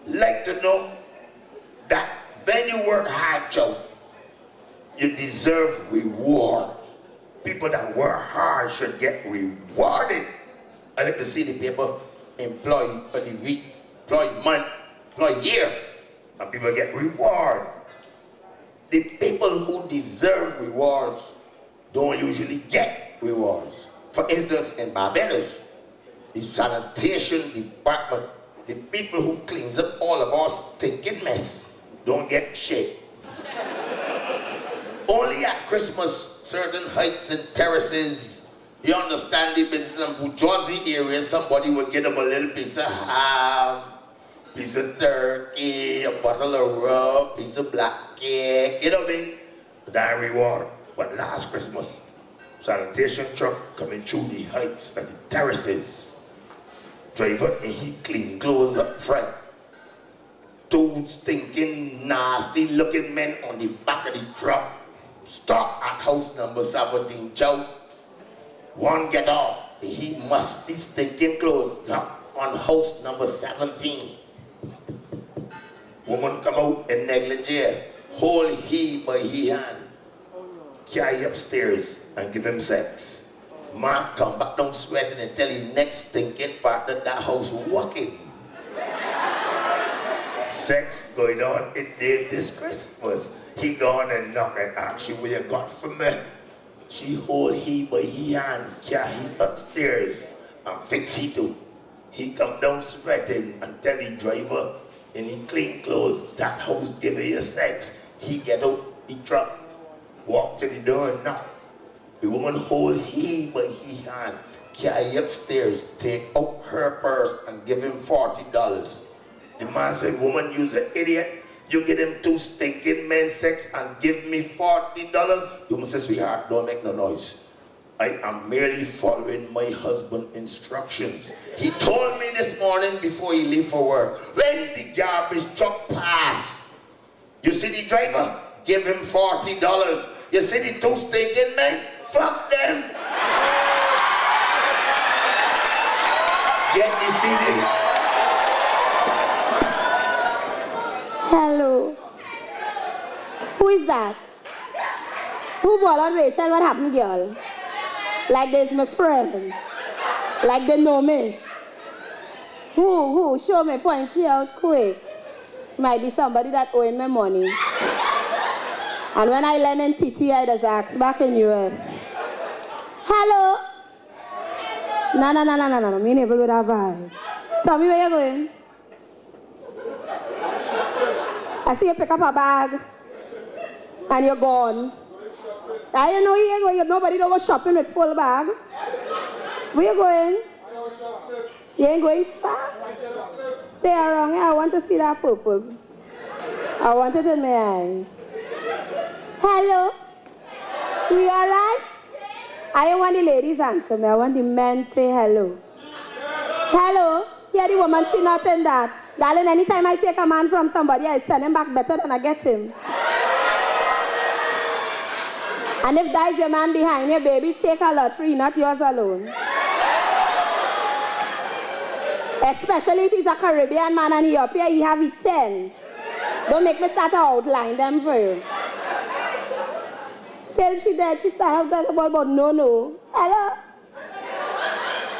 like to know that when you work hard, Joe, you deserve rewards. People that work hard should get rewarded. I like to see the people employee for the week, employee month, employee year, and people get reward. The people who deserve rewards don't usually get rewards. For instance, in Barbados, the sanitation department, the people who cleans up all of our stinking mess, don't get shit. Only at Christmas, certain heights and terraces, you understand the business and bourgeoisie areas, somebody would get them a little piece of ham, piece of turkey, a bottle of rum, piece of black cake, you know what I mean? That reward. But last Christmas, sanitation truck coming through the heights and the terraces, driver and he clean clothes up front. Two stinking, nasty looking men on the back of the truck. Stop at house number 17, Joe. One get off, he must be stinking clothes. Now, on house number 17. Woman come out in negligee, hold he by he hand, carry upstairs and give him sex. Man come back down sweating and tell his next stinking partner that house walking. Sex going on in there this Christmas. He gone and knock and ask you what you got for me. She hold he by he hand, carry he upstairs and fix he too. He come down sweating and tell the driver in his clean clothes, that house give you sex. He get out the truck, walk to the door and knock. The woman hold he by he hand, carry upstairs, take out her purse and give him $40. The man said, woman, you's an idiot. You get them two stinking men sex and give me $40. The woman says, sweetheart, don't make no noise. I am merely following my husband's instructions. He told me this morning before he leave for work, when the garbage truck pass, you see the driver, give him $40. You see the two stinking men, fuck them. Get the CD. Hello. Who is that? Who ball on Rachel? What happened, girl? Like there's my friend. Like they know me. Who? Show me, point she out quick. She might be somebody that owing me money. And when I learn in TT, I just ask back in US. Hello? No. Me never with a vibe. Tell me where you're going. I see you pick up a bag. And you're gone. I don't know you ain't going. Nobody don't go shopping with full bag. Where you going? You ain't going far? Stay around here. I want to see that purple. I want it in my eye. Hello? We alright? I don't want the ladies answer me. I want the men say hello. Hello? Yeah, the woman, she not in that. Darling, anytime I take a man from somebody, I send him back better than I get him. And if that is your man behind you, baby, take a lottery, not yours alone. Especially if he's a Caribbean man and he up here, he have it 10. Don't make me start to outline them for you. Till she dead, she started out about no. Hello?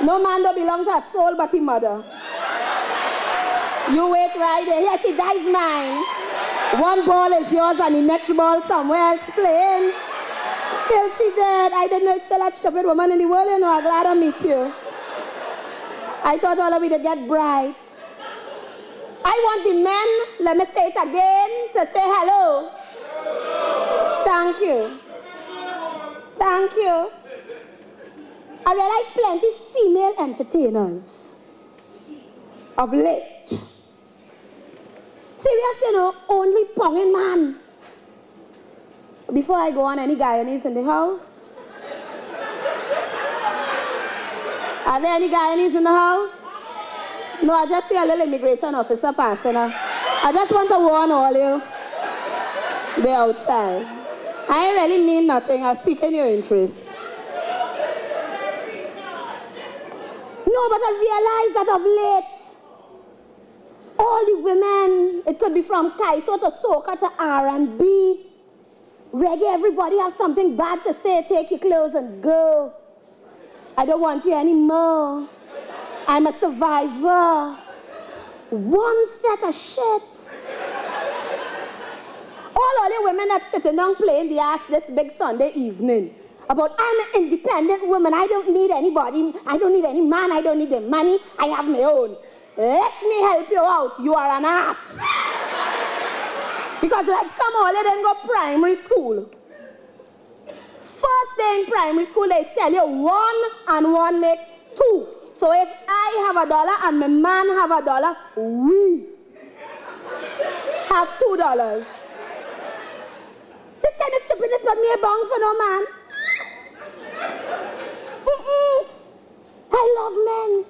No man don't belong to a soul but his mother. You wait right there. Here she dies mine. One ball is yours and the next ball somewhere else playing. Till she dead. I didn't know it's a stupid woman in the world, you know. I'm glad to meet you. I thought all of you would get bright. I want the men, let me say it again, to say hello. Thank you. Thank you. I realize plenty female entertainers of late. Serious, you know, only ponging man. Before I go on, any Guyanese in the house? Are there any Guyanese in the house? No, I just see a little immigration officer passing. I just want to warn all you. They're outside. I ain't really mean nothing. I'm seeking your interest. No, but I realize that of late, all the women, it could be from Kaiso to soca to R&B, reggae, everybody has something bad to say. Take your clothes and go. I don't want you anymore. I'm a survivor. One set of shit. All the women that sitting down playing the ass this big Sunday evening about I'm an independent woman. I don't need anybody. I don't need any man. I don't need the money. I have my own. Let me help you out. You are an ass. Because like some of them didn't go primary school. First day in primary school, they tell you 1 and 1 make 2. So if I have $1 and my man have $1, we have $2. This kind of stupidness but me a bong for no man. I love men.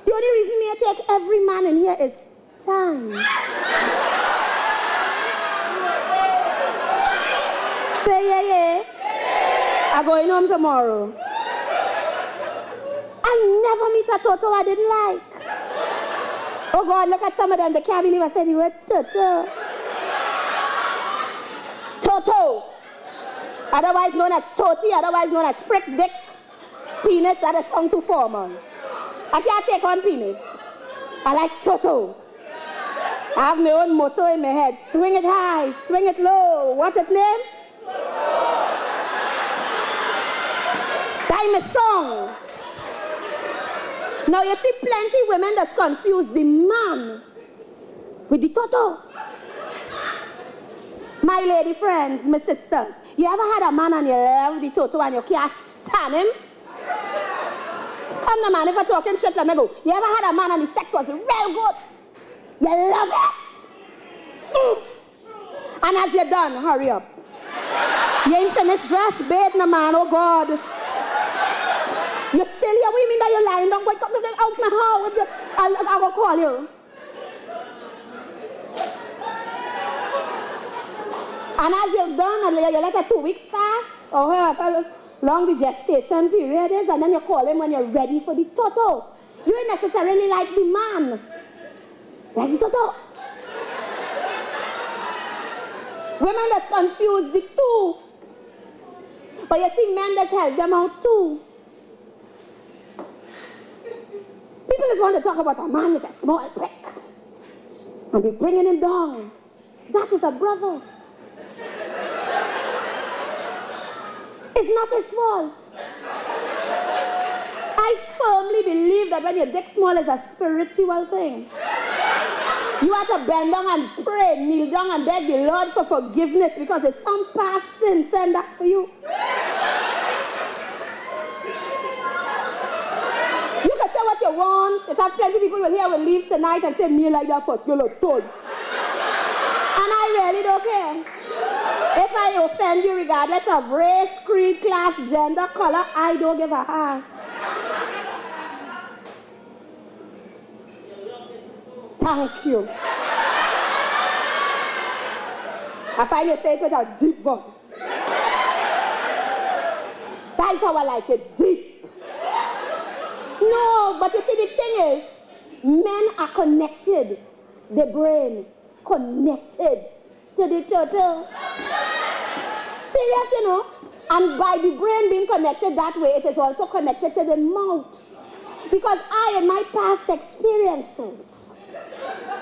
The only reason me I take every man in here is time. Say yeah. I'm going home tomorrow. I never meet a Toto I didn't like. Oh God, look at some of them. They can't believe I said the word Toto. Toto. Otherwise known as Toti, otherwise known as prick dick. Penis, that is sound too formal. I can't take on penis. I like Toto. I have my own motto in my head. Swing it high, swing it low. What's its name? Time is song. Now you see plenty women that confuse the man with the Toto. My lady friends, my sisters, you ever had a man and you love the Toto and you can't stand him? Come on, man, if I'm talking shit, let me go. You ever had a man and the sex was real good? You love it? And as you're done, hurry up. You ain't finished dress, babe, no man, oh God. You're still here, what do you mean that you're lying down? Wake up out my house. I will call you. And as you've done, and you let 2 weeks pass, or however long the gestation period is, and then you call him when you're ready for the Toto. You ain't necessarily like the man. Like the Toto. Women that confuse the two. But you see, men that help them out too. People just want to talk about a man with a small prick and be bringing him down. That is a brother. It's not his fault. I firmly believe that when your dick small is a spiritual thing. You have to bend down and pray, kneel down and beg the Lord for forgiveness because there's some past sin send that for you. You can say what you want. It have plenty of people will leave tonight and say, me like that for you look told. And I really don't care. If I offend you regardless of race, creed, class, gender, color, I don't give a ass. Thank you. I find you say it with a deep voice. That's how I like it, deep. No, but you see the thing is, men are connected. The brain connected to the turtle. Serious, you know? And by the brain being connected that way, it is also connected to the mouth. Because I, in my past experiences,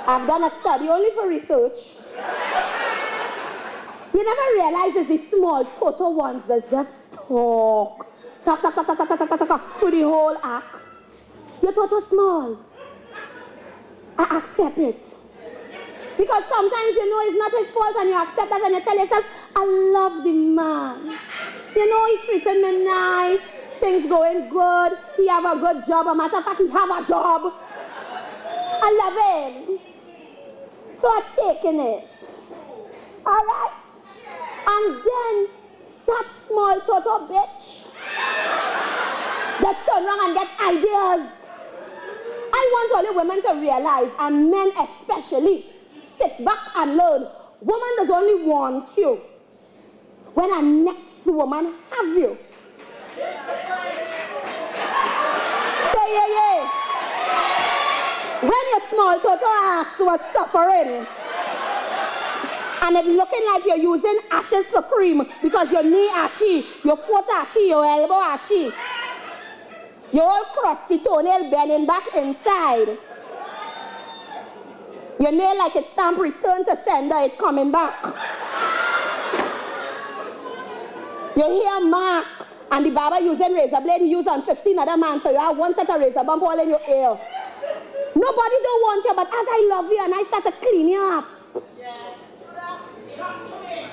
I've done a study only for research. You never realize it's the small, total ones that just talk through the whole act. You're total small. I accept it. Because sometimes you know it's not his fault and you accept that and you tell yourself, I love the man. You know, he treated me nice, things going good, he have a good job, a matter of fact, he have a job. I love him. So I'm taking it. Alright? And then that small total bitch just turn around and get ideas. I want all the women to realize, and men especially, sit back and learn. Woman does only want you when a next woman have you. Say yeah. When your small total ass was suffering and it's looking like you're using ashes for cream because your knee ashy, your foot ashy, your elbow ashy, your whole crusty toenail bending back inside. Your nail like it's stamped return to sender, it's coming back. Your hair mark and the barber using razor blade he used on 15 other man, so you have one set of razor bump all in your ear. Nobody don't want you, but as I love you and I start to clean you up.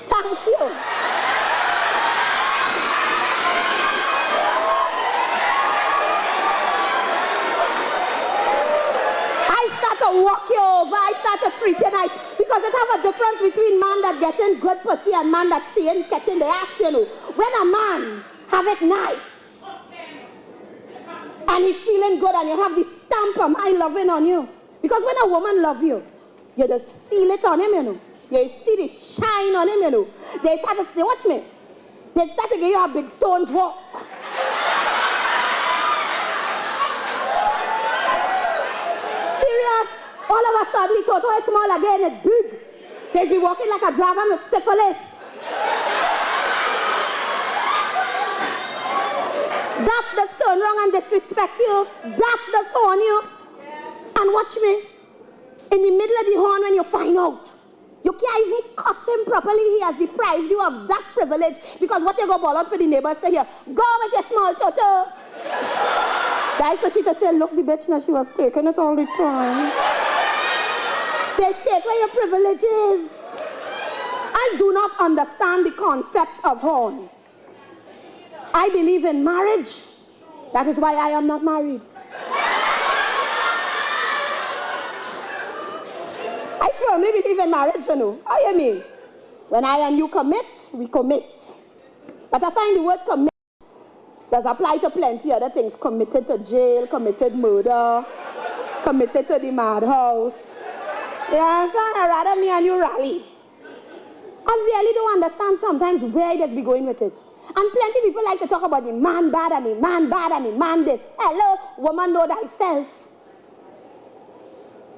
Thank you. I start to walk you over, I start to treat you nice. Because it have a difference between man that getting good pussy and man that seeing catching the ass, you know. When a man have it nice and he's feeling good and you have the stamp of my loving on you. Because when a woman love you, you just feel it on him, you know. You see the shine on him, you know. They start to say, watch me. They start to give you a big stone's walk. Serious. All of a sudden, the toto is small again, it's big. They be walking like a dragon with syphilis. That does turn wrong and disrespect you. That does horn you. And watch me. In the middle of the horn when you find out, you can't even cuss him properly. He has deprived you of that privilege. Because what you go ball out for the neighbors to hear, go with your small toto. That's what she to say, look, the bitch now, she was taking it all the time. They take where your privilege is. I do not understand the concept of horn. I believe in marriage. That is why I am not married. I firmly believe in marriage, you know. How you mean? When I and you commit, we commit. But I find the word commit does apply to plenty other things. Committed to jail, committed murder, committed to the madhouse. You understand? I'd rather me and you rally. I really don't understand sometimes where it has be going with it. And plenty of people like to talk about the man bad and the man bad and the man this. Hello, woman, know thyself.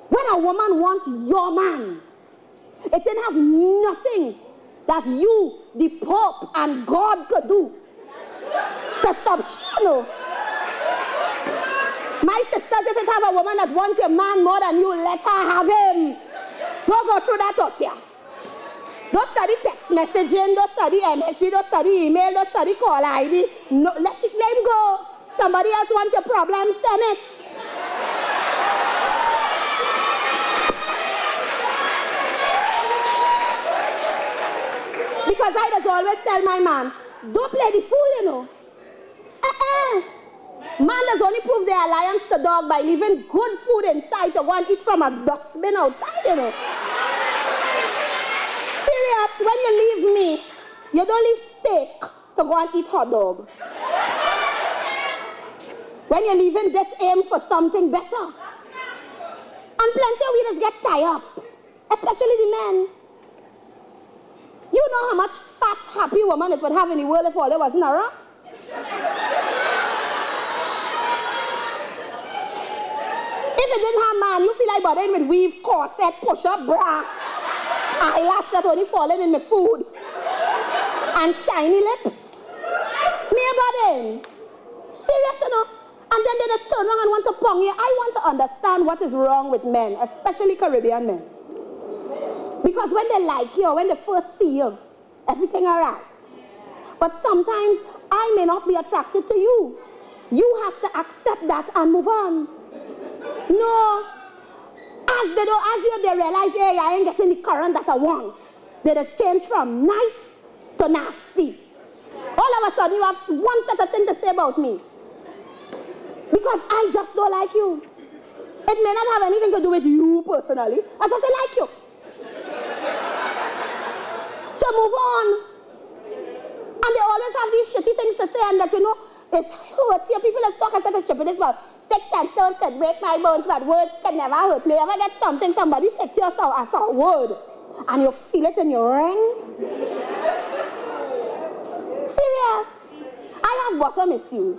When a woman wants your man, it didn't have nothing that you, the Pope, and God could do to stop shit, no? My sisters, if you have a woman that wants your man more than you, let her have him. Don't go through that out here. Don't study text messaging, don't study MSG, don't study email, don't study call ID. No, let him go. Somebody else wants your problem, send it. Because I just always tell my man, don't play the fool, you know. Man does only prove their alliance to dog by leaving good food inside to go and eat from a dustbin outside, you know. Serious, when you leave me, you don't leave steak to go and eat hot dog. When you're leaving this aim for something better. And plenty of leaders get tied up, especially the men. You know how much fat, happy woman it would have in the world if all there wasn't around? If it didn't have man, you feel like bothering with weave, corset, push-up, bra, eyelash that only falling in my food, and shiny lips. Me about them. Serious, you know? And then they just turn around and want to pong you. I want to understand what is wrong with men, especially Caribbean men. Because when they like you, when they first see you, everything all right. But sometimes I may not be attracted to you. You have to accept that and move on. No. As they realize, hey, I ain't getting the current that I want. They just change from nice to nasty. All of a sudden, you have one set of things to say about me. Because I just don't like you. It may not have anything to do with you personally. I just don't like you. So move on. And they always have these shitty things to say, and that, you know, it's hurt you. People that talk and say this about sticks and stones can break my bones, but words can never hurt me. You ever get something somebody said to you as a word, and you feel it in your ring? Serious. I have bottom issues.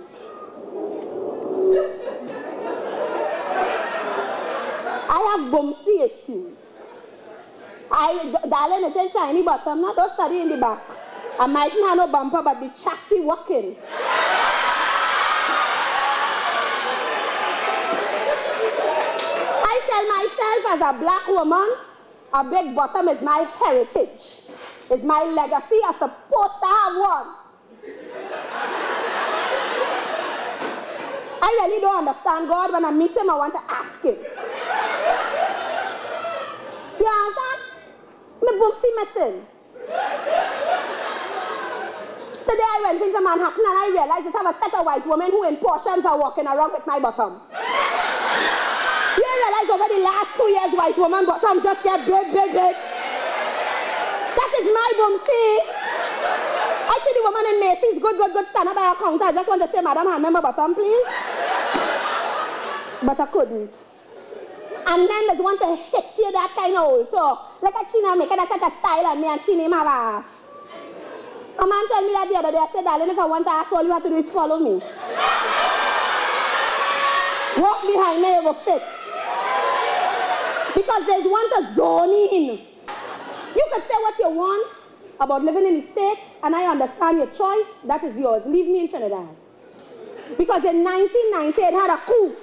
I have bumsy issues. Darling, it ain't shiny bottom, not don't study in the back. I mightn't have no bumper, but the chassis working. I tell myself as a black woman, a big bottom is my heritage. It's my legacy. I'm supposed to have one. I really don't understand God. When I meet him, I want to ask him. You understand? My bumsy missing. Today I went into Manhattan and I realized that I have a set of white women who in portions are walking around with my bottom. You realize over the last 2 years white woman bottom just get big, big, big. That is my bumsy. I see the woman in Macy's, good, stand up by her counter. I just want to say, madam, hand me my bottom, please. But I couldn't. And men just want to hit you that kind of old talk. Like a China maker that set a style on me and she name her ass. A man told me that the other day, I said, darling, if I want to ask, all you have to do is follow me. Walk behind me, you will fit. Because there's one to zone in. You could say what you want about living in the States, and I understand your choice. That is yours. Leave me in Trinidad. Because in 1990, it had a coup.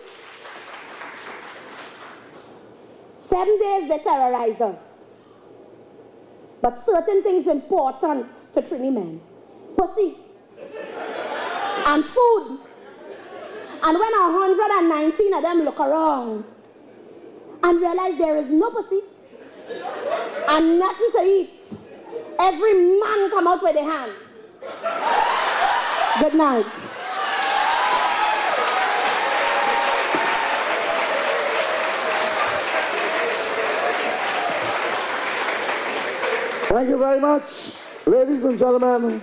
7 days they terrorized us. But certain things important to Trini men. Pussy. And food. And when 119 of them look around and realize there is no pussy and nothing to eat, every man come out with a hand. Good night. Thank you very much. Ladies and gentlemen,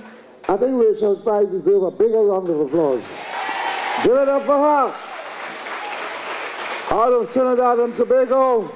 I think Rachel's prize deserves a bigger round of applause. Give it up for her. Out of Trinidad and Tobago,